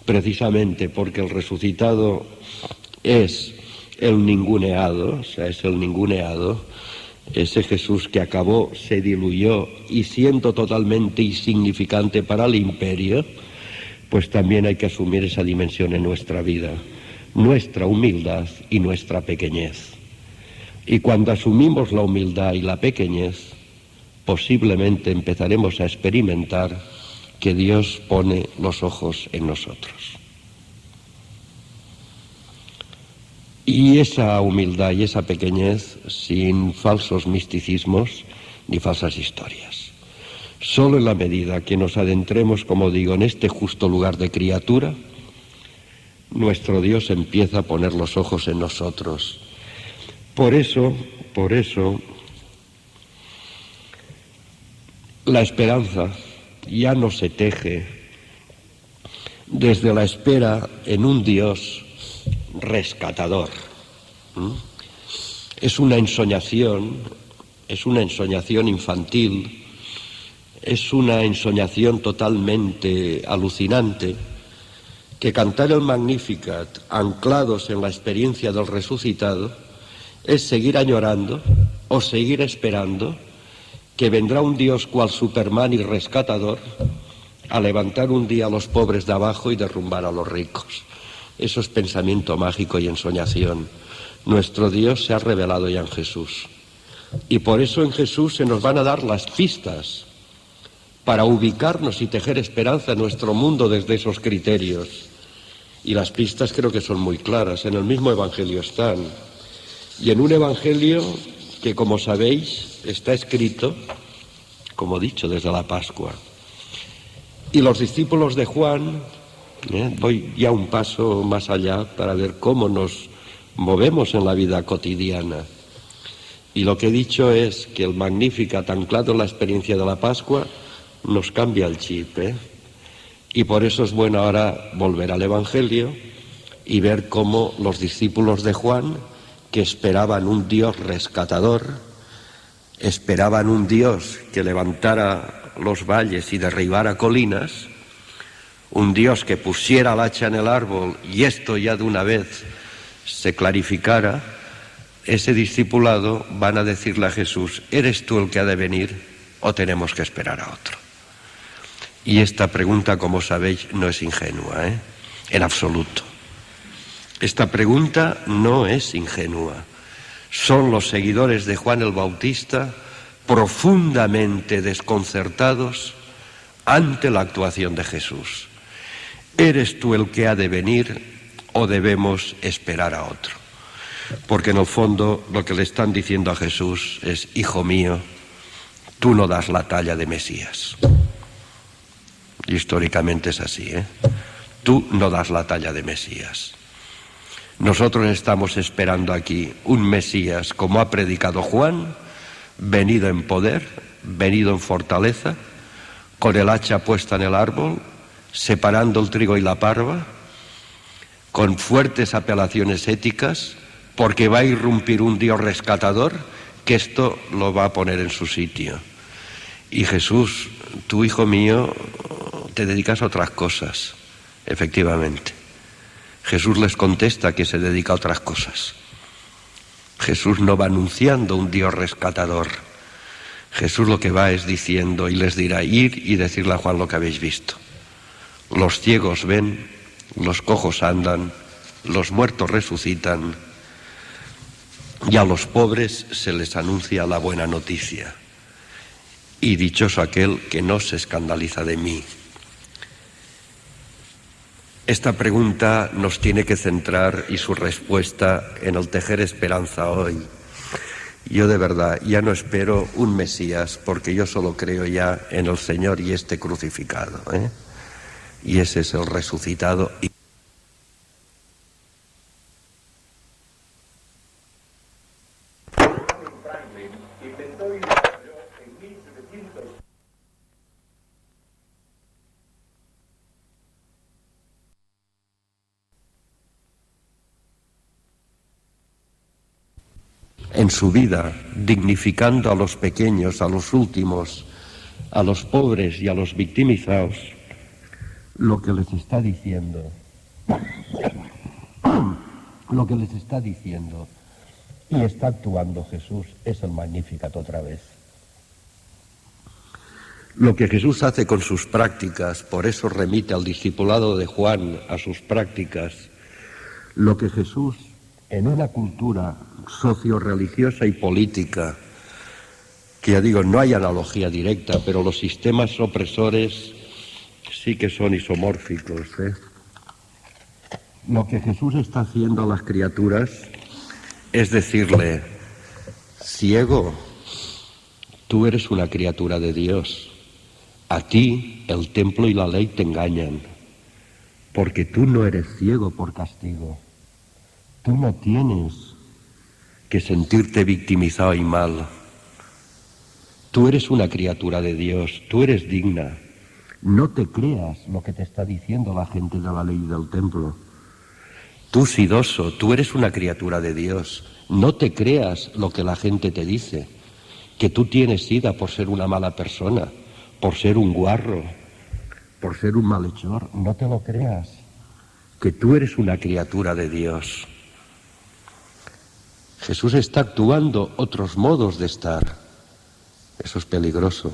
precisamente porque el resucitado es el ninguneado, ese Jesús que acabó, se diluyó y siendo totalmente insignificante para el imperio, pues también hay que asumir esa dimensión en nuestra vida, nuestra humildad y nuestra pequeñez. Y cuando asumimos la humildad y la pequeñez, posiblemente empezaremos a experimentar que Dios pone los ojos en nosotros. Y esa humildad y esa pequeñez sin falsos misticismos ni falsas historias. Solo en la medida que nos adentremos, como digo, en este justo lugar de criatura, nuestro Dios empieza a poner los ojos en nosotros. Por eso, la esperanza ya no se teje desde la espera en un Dios rescatador. Es una ensoñación infantil, es una ensoñación totalmente alucinante, que cantar el Magnificat anclados en la experiencia del resucitado es seguir añorando o seguir esperando que vendrá un Dios cual Superman y rescatador a levantar un día a los pobres de abajo y derrumbar a los ricos. Eso es pensamiento mágico y ensoñación. Nuestro Dios se ha revelado ya en Jesús. Y por eso en Jesús se nos van a dar las pistas para ubicarnos y tejer esperanza en nuestro mundo desde esos criterios. Y las pistas creo que son muy claras. En el mismo Evangelio están. Y en un Evangelio que, como sabéis, está escrito, como dicho, desde la Pascua. Y los discípulos de Juan, voy ya un paso más allá para ver cómo nos movemos en la vida cotidiana. Y lo que he dicho es que el Magnificat, anclado en la experiencia de la Pascua, nos cambia el chip, Y por eso es bueno ahora volver al Evangelio y ver cómo los discípulos de Juan, que esperaban un Dios rescatador, esperaban un Dios que levantara los valles y derribara colinas, un Dios que pusiera el hacha en el árbol y esto ya de una vez se clarificara, ese discipulado van a decirle a Jesús, ¿eres tú el que ha de venir o tenemos que esperar a otro? Y esta pregunta, como sabéis, no es ingenua, en absoluto. Esta pregunta no es ingenua. Son los seguidores de Juan el Bautista profundamente desconcertados ante la actuación de Jesús. ¿Eres tú el que ha de venir o debemos esperar a otro? Porque en el fondo lo que le están diciendo a Jesús es, hijo mío, tú no das la talla de Mesías. Históricamente es así, Tú no das la talla de Mesías. Nosotros estamos esperando aquí un Mesías, como ha predicado Juan, venido en poder, venido en fortaleza, con el hacha puesta en el árbol, separando el trigo y la parva, con fuertes apelaciones éticas, porque va a irrumpir un Dios rescatador que esto lo va a poner en su sitio. Y Jesús, tú, hijo mío, te dedicas a otras cosas, efectivamente. Jesús les contesta que se dedica a otras cosas. Jesús no va anunciando un Dios rescatador. Jesús lo que va es diciendo y les dirá, ir y decirle a Juan lo que habéis visto. Los ciegos ven, los cojos andan, los muertos resucitan y a los pobres se les anuncia la buena noticia. Y dichoso aquel que no se escandaliza de mí. Esta pregunta nos tiene que centrar y su respuesta en el tejer esperanza hoy. Yo de verdad ya no espero un Mesías porque yo solo creo ya en el Señor y este crucificado, Y ese es el resucitado. En su vida, dignificando a los pequeños, a los últimos, a los pobres y a los victimizados, lo que les está diciendo, y está actuando Jesús, es el Magnificat otra vez. Lo que Jesús hace con sus prácticas, por eso remite al discipulado de Juan a sus prácticas, lo que Jesús, en una cultura socio-religiosa y política, que ya digo, no hay analogía directa, pero los sistemas opresores sí que son isomórficos, Lo que Jesús está haciendo a las criaturas es decirle, ciego, tú eres una criatura de Dios. A ti el templo y la ley te engañan, porque tú no eres ciego por castigo. Tú no tienes que sentirte victimizado y mal. Tú eres una criatura de Dios, tú eres digna. No te creas lo que te está diciendo la gente de la ley del templo. Tú, sidoso, tú eres una criatura de Dios. No te creas lo que la gente te dice, que tú tienes sida por ser una mala persona, por ser un guarro, por ser un malhechor. No te lo creas, que tú eres una criatura de Dios. Jesús está actuando otros modos de estar. Eso es peligroso.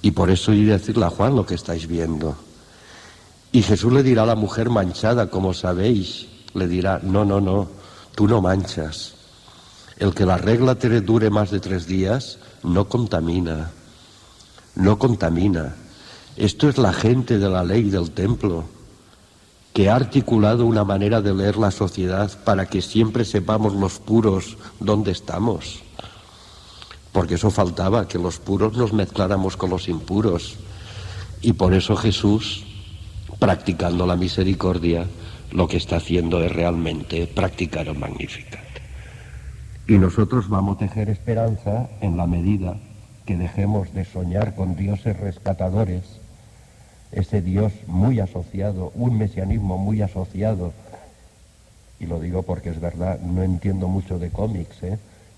Y por eso iré a decirle a Juan lo que estáis viendo. Y Jesús le dirá a la mujer manchada, como sabéis, le dirá, no, tú no manchas. El que la regla te dure más de 3 días, no contamina. Esto es la gente de la ley del templo, que ha articulado una manera de leer la sociedad para que siempre sepamos los puros dónde estamos. Porque eso faltaba, que los puros nos mezcláramos con los impuros. Y por eso Jesús, practicando la misericordia, lo que está haciendo es realmente practicar el Magnificat. Y nosotros vamos a tejer esperanza en la medida que dejemos de soñar con dioses rescatadores, ese Dios muy asociado, un mesianismo muy asociado, y lo digo porque es verdad, no entiendo mucho de cómics,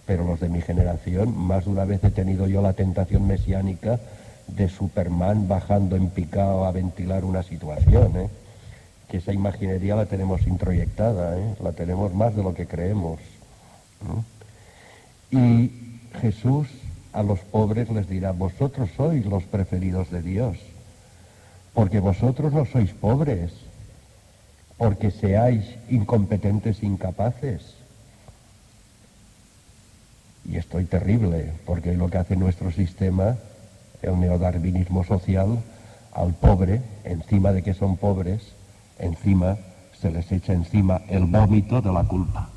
pero los de mi generación, más de una vez he tenido yo la tentación mesiánica de Superman bajando en picado a ventilar una situación, que esa imaginería la tenemos introyectada, la tenemos más de lo que creemos, ¿no? Y Jesús a los pobres les dirá: vosotros sois los preferidos de Dios, porque vosotros no sois pobres, porque seáis incompetentes, incapaces. Y estoy terrible, porque lo que hace nuestro sistema, el neodarwinismo social, al pobre, encima de que son pobres, encima se les echa encima el vómito de la culpa.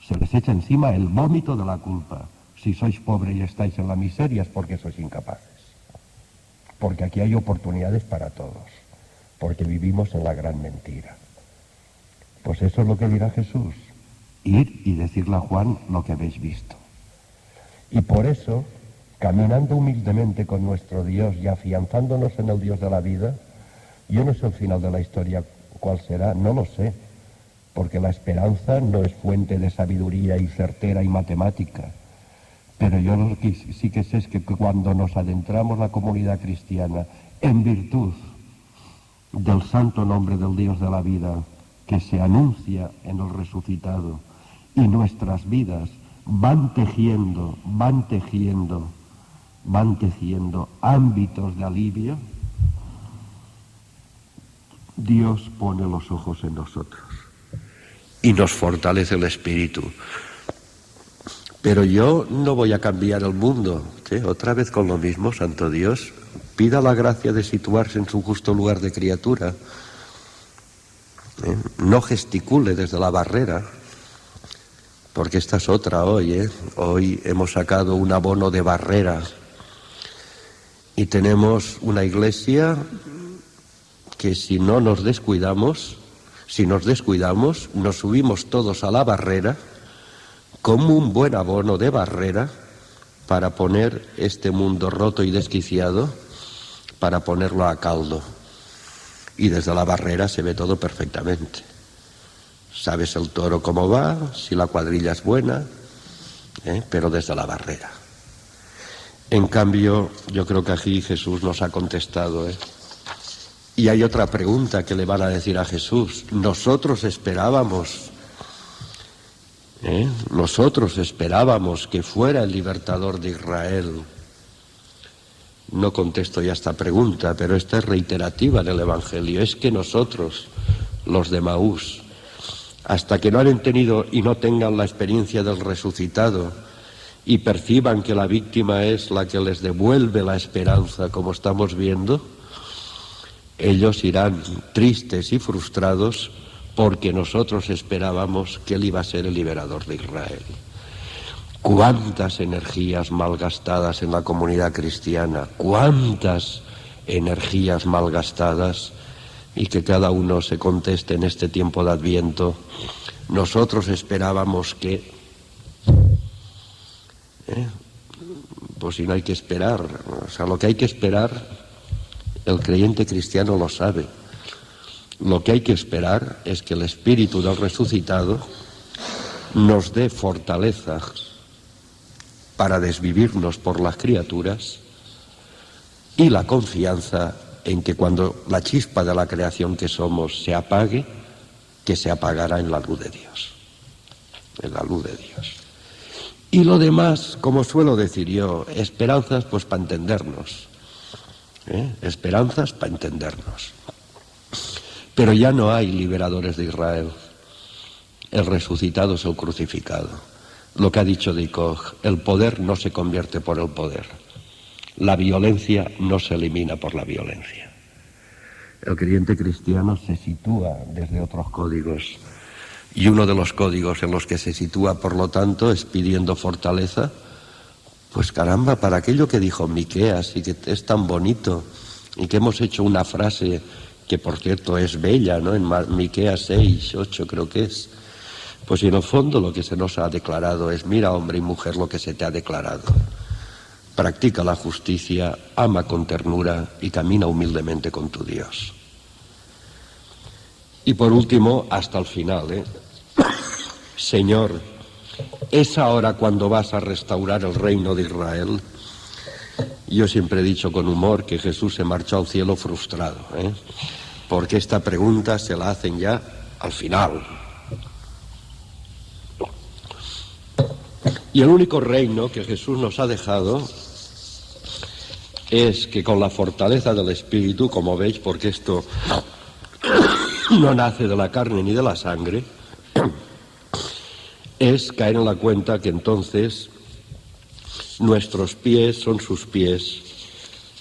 Se les echa encima el vómito de la culpa. Si sois pobres y estáis en la miseria es porque sois incapaces. Porque aquí hay oportunidades para todos. Porque vivimos en la gran mentira. Pues eso es lo que dirá Jesús. Ir y decirle a Juan lo que habéis visto. Y por eso, caminando humildemente con nuestro Dios y afianzándonos en el Dios de la vida, yo no sé el final de la historia cuál será, no lo sé, porque la esperanza no es fuente de sabiduría y certera y matemática. Pero yo lo que sí que sé es que cuando nos adentramos la comunidad cristiana en virtud del santo nombre del Dios de la vida que se anuncia en el resucitado, y nuestras vidas van tejiendo ámbitos de alivio, Dios pone los ojos en nosotros y nos fortalece el espíritu. Pero yo no voy a cambiar el mundo, ¿sí? Otra vez con lo mismo, Santo Dios, pida la gracia de situarse en su justo lugar de criatura. No gesticule desde la barrera, porque esta es otra hoy, Hoy hemos sacado un abono de barrera y tenemos una iglesia que si nos descuidamos, nos subimos todos a la barrera como un buen abono de barrera para poner este mundo roto y desquiciado, para ponerlo a caldo. Y desde la barrera se ve todo perfectamente. Sabes el toro cómo va, si la cuadrilla es buena, pero desde la barrera. En cambio, yo creo que aquí Jesús nos ha contestado, Y hay otra pregunta que le van a decir a Jesús. Nosotros esperábamos que fuera el libertador de Israel. No contesto ya esta pregunta, pero esta es reiterativa en el Evangelio. Es que nosotros, los de Maús, hasta que no han tenido y no tengan la experiencia del resucitado y perciban que la víctima es la que les devuelve la esperanza, como estamos viendo, ellos irán tristes y frustrados porque nosotros esperábamos que él iba a ser el liberador de Israel. Cuántas energías malgastadas en la comunidad cristiana, cuántas energías malgastadas, y que cada uno se conteste en este tiempo de Adviento. Nosotros esperábamos que, pues si no hay que esperar, lo que hay que esperar, el creyente cristiano lo sabe. Lo que hay que esperar es que el Espíritu del resucitado nos dé fortaleza para desvivirnos por las criaturas y la confianza en que cuando la chispa de la creación que somos se apague, que se apagará en la luz de Dios. En la luz de Dios. Y lo demás, como suelo decir yo, esperanzas pues para entendernos. Esperanzas para entendernos. Pero ya no hay liberadores de Israel. El resucitado es el crucificado. Lo que ha dicho de Koch, el poder no se convierte por el poder. La violencia no se elimina por la violencia. El creyente cristiano se sitúa desde otros códigos. Y uno de los códigos en los que se sitúa, por lo tanto, es pidiendo fortaleza. Pues caramba, para aquello que dijo Miqueas y que es tan bonito, y que hemos hecho una frase que, por cierto, es bella, ¿no? En Miqueas 6, 8 creo que es. Pues en el fondo lo que se nos ha declarado es: mira, hombre y mujer, lo que se te ha declarado. Practica la justicia, ama con ternura y camina humildemente con tu Dios. Y por último, hasta el final, Señor, ¿es ahora cuando vas a restaurar el reino de Israel? Yo siempre he dicho con humor que Jesús se marchó al cielo frustrado, porque esta pregunta se la hacen ya al final. Y el único reino que Jesús nos ha dejado es que con la fortaleza del Espíritu, como veis, porque esto no nace de la carne ni de la sangre, es caer en la cuenta que entonces nuestros pies son sus pies,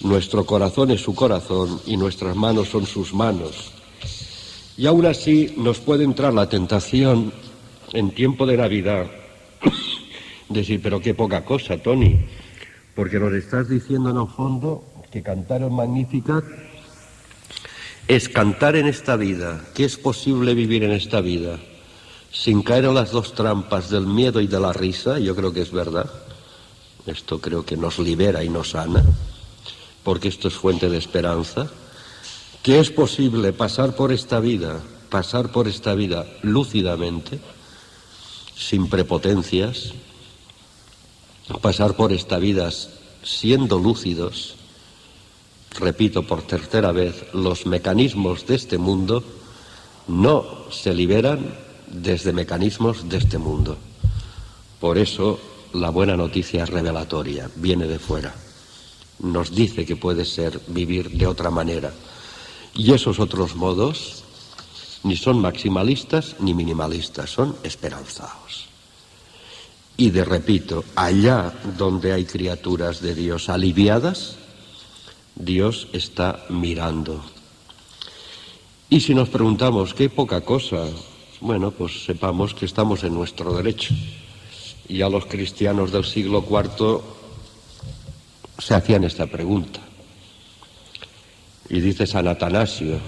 nuestro corazón es su corazón y nuestras manos son sus manos. Y aún así nos puede entrar la tentación en tiempo de Navidad decir, pero qué poca cosa, Tony, porque nos estás diciendo en el fondo que cantar el Magnificat es cantar en esta vida, que es posible vivir en esta vida sin caer en las dos trampas del miedo y de la risa. Yo creo que es verdad. Esto creo que nos libera y nos sana, porque esto es fuente de esperanza. Que es posible pasar por esta vida lúcidamente, sin prepotencias, pasar por esta vida siendo lúcidos. Repito por tercera vez, los mecanismos de este mundo no se liberan desde mecanismos de este mundo. Por eso la buena noticia es revelatoria, viene de fuera. Nos dice que puede ser vivir de otra manera. Y esos otros modos ni son maximalistas ni minimalistas, son esperanzados. Y repito, allá donde hay criaturas de Dios aliviadas, Dios está mirando. Y si nos preguntamos qué poca cosa, bueno, pues sepamos que estamos en nuestro derecho. Y a los cristianos del siglo IV se hacían esta pregunta. Y dice San Atanasio,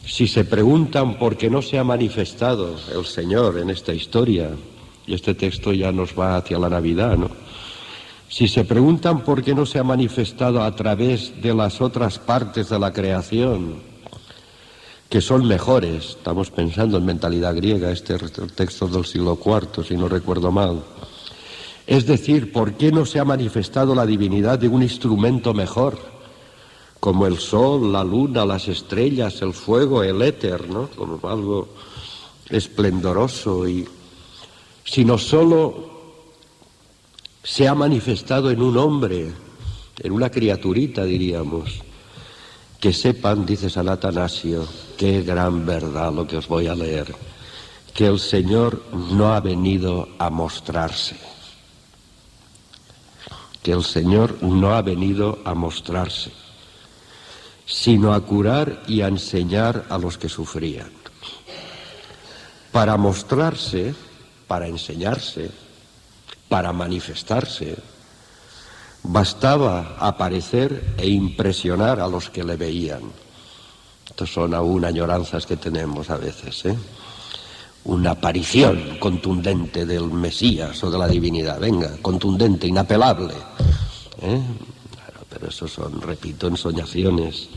si se preguntan por qué no se ha manifestado el Señor en esta historia, y este texto ya nos va hacia la Navidad, ¿no? Si se preguntan por qué no se ha manifestado a través de las otras partes de la creación, que son mejores, estamos pensando en mentalidad griega, este texto del siglo IV, si no recuerdo mal. Es decir, ¿por qué no se ha manifestado la divinidad de un instrumento mejor, como el sol, la luna, las estrellas, el fuego, el éter, ¿no? Como algo esplendoroso, y sino solo se ha manifestado en un hombre, en una criaturita, diríamos. Que sepan, dice San Atanasio, qué gran verdad lo que os voy a leer, que el Señor no ha venido a mostrarse, que el Señor no ha venido a mostrarse, sino a curar y a enseñar a los que sufrían. Para mostrarse, para enseñarse, para manifestarse, bastaba aparecer e impresionar a los que le veían. Estas son aún añoranzas que tenemos a veces, Una aparición contundente del Mesías o de la divinidad, venga, contundente, inapelable. Claro, pero eso son, repito, ensoñaciones.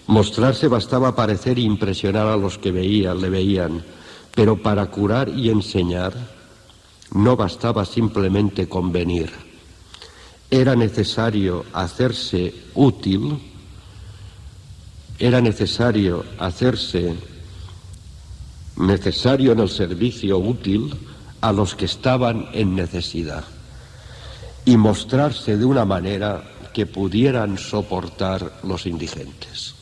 Mostrarse bastaba aparecer e impresionar a los que le veían, pero para curar y enseñar no bastaba simplemente convenir. Era necesario hacerse útil, era necesario en el servicio útil a los que estaban en necesidad y mostrarse de una manera que pudieran soportar los indigentes.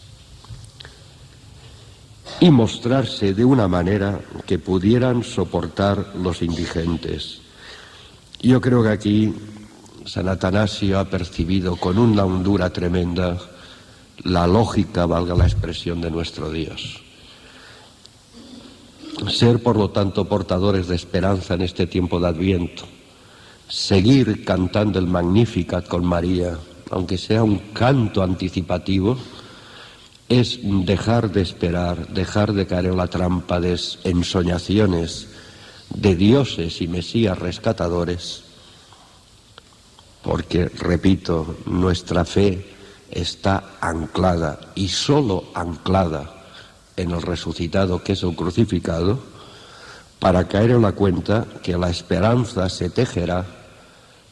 Y mostrarse de una manera que pudieran soportar los indigentes. Yo creo que aquí San Atanasio ha percibido con una hondura tremenda la lógica, valga la expresión, de nuestro Dios. Ser, por lo tanto, portadores de esperanza en este tiempo de Adviento. Seguir cantando el Magnificat con María, aunque sea un canto anticipativo, es dejar de esperar, dejar de caer en la trampa de ensoñaciones de dioses y mesías rescatadores, porque, repito, nuestra fe está anclada y solo anclada en el resucitado, que es el crucificado, para caer en la cuenta que la esperanza se tejerá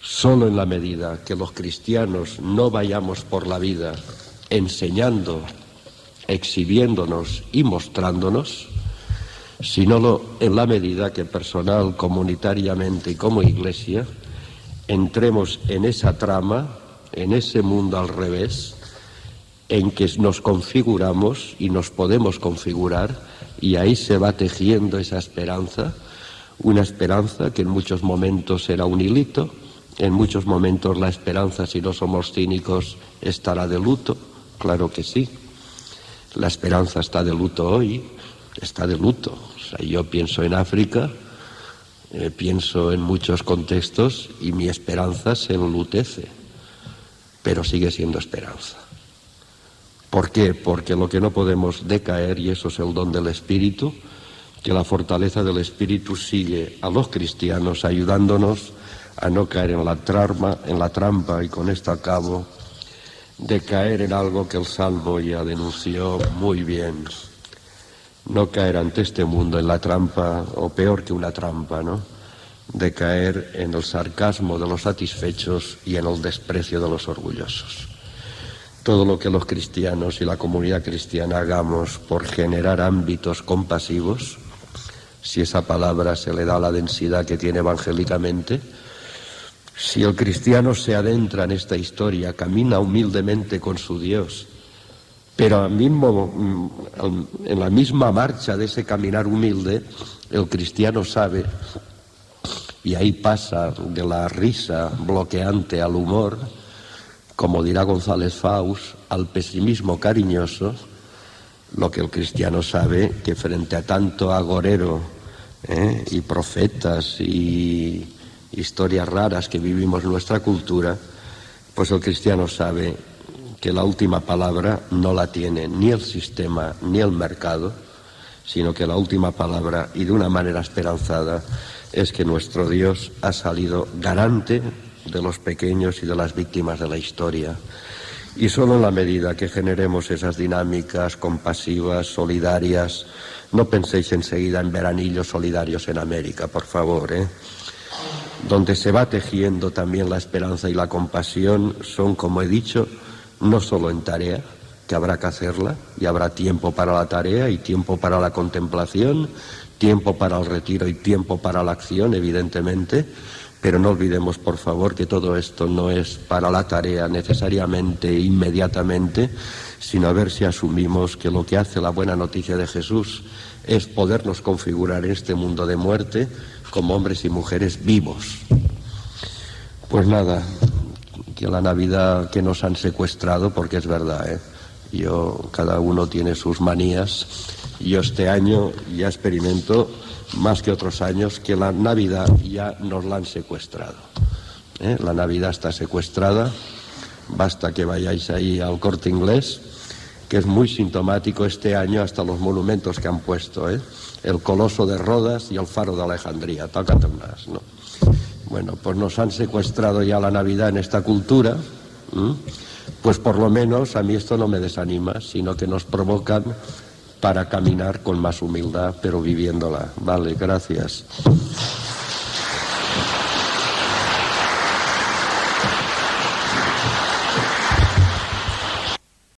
Solo en la medida que los cristianos no vayamos por la vida enseñando, exhibiéndonos y mostrándonos, sino en la medida que personal, comunitariamente y como Iglesia, entremos en esa trama, en ese mundo al revés, en que nos configuramos y nos podemos configurar, y ahí se va tejiendo esa esperanza, una esperanza que en muchos momentos será un hilito, en muchos momentos la esperanza, si no somos cínicos, estará de luto, claro que sí. La esperanza está de luto hoy, está de luto. O sea, yo pienso en África, pienso en muchos contextos y mi esperanza se enlutece, pero sigue siendo esperanza. ¿Por qué? Porque lo que no podemos decaer, y eso es el don del Espíritu, que la fortaleza del Espíritu sigue a los cristianos ayudándonos a no caer en la trampa, y con esto acabo, de caer en algo que el Salmo ya denunció muy bien. No caer ante este mundo en la trampa, o peor que una trampa, ¿no? De caer en el sarcasmo de los satisfechos y en el desprecio de los orgullosos. Todo lo que los cristianos y la comunidad cristiana hagamos por generar ámbitos compasivos, si esa palabra se le da la densidad que tiene evangélicamente, si el cristiano se adentra en esta historia, camina humildemente con su Dios, pero en la misma marcha de ese caminar humilde, el cristiano sabe, y ahí pasa de la risa bloqueante al humor, como dirá González Faust, al pesimismo cariñoso, lo que el cristiano sabe, que frente a tanto agorero y profetas y historias raras que vivimos en nuestra cultura, pues el cristiano sabe que la última palabra no la tiene ni el sistema ni el mercado, sino que la última palabra, y de una manera esperanzada, es que nuestro Dios ha salido garante de los pequeños y de las víctimas de la historia. Y solo en la medida que generemos esas dinámicas compasivas, solidarias, no penséis enseguida en veranillos solidarios en América, por favor, donde se va tejiendo también la esperanza y la compasión son, como he dicho, no solo en tarea, que habrá que hacerla, y habrá tiempo para la tarea y tiempo para la contemplación, tiempo para el retiro y tiempo para la acción, evidentemente, pero no olvidemos, por favor, que todo esto no es para la tarea necesariamente, inmediatamente, sino a ver si asumimos que lo que hace la buena noticia de Jesús es podernos configurar en este mundo de muerte como hombres y mujeres vivos. Pues nada, que la Navidad que nos han secuestrado, porque es verdad, cada uno tiene sus manías. Yo este año ya experimento, más que otros años, que la Navidad ya nos la han secuestrado. La Navidad está secuestrada, basta que vayáis ahí al Corte Inglés, que es muy sintomático este año, hasta los monumentos que han puesto, el Coloso de Rodas y el Faro de Alejandría, tócate unas, ¿no? Bueno, pues nos han secuestrado ya la Navidad en esta cultura, pues por lo menos a mí esto no me desanima, sino que nos provocan para caminar con más humildad, pero viviéndola. Vale, gracias.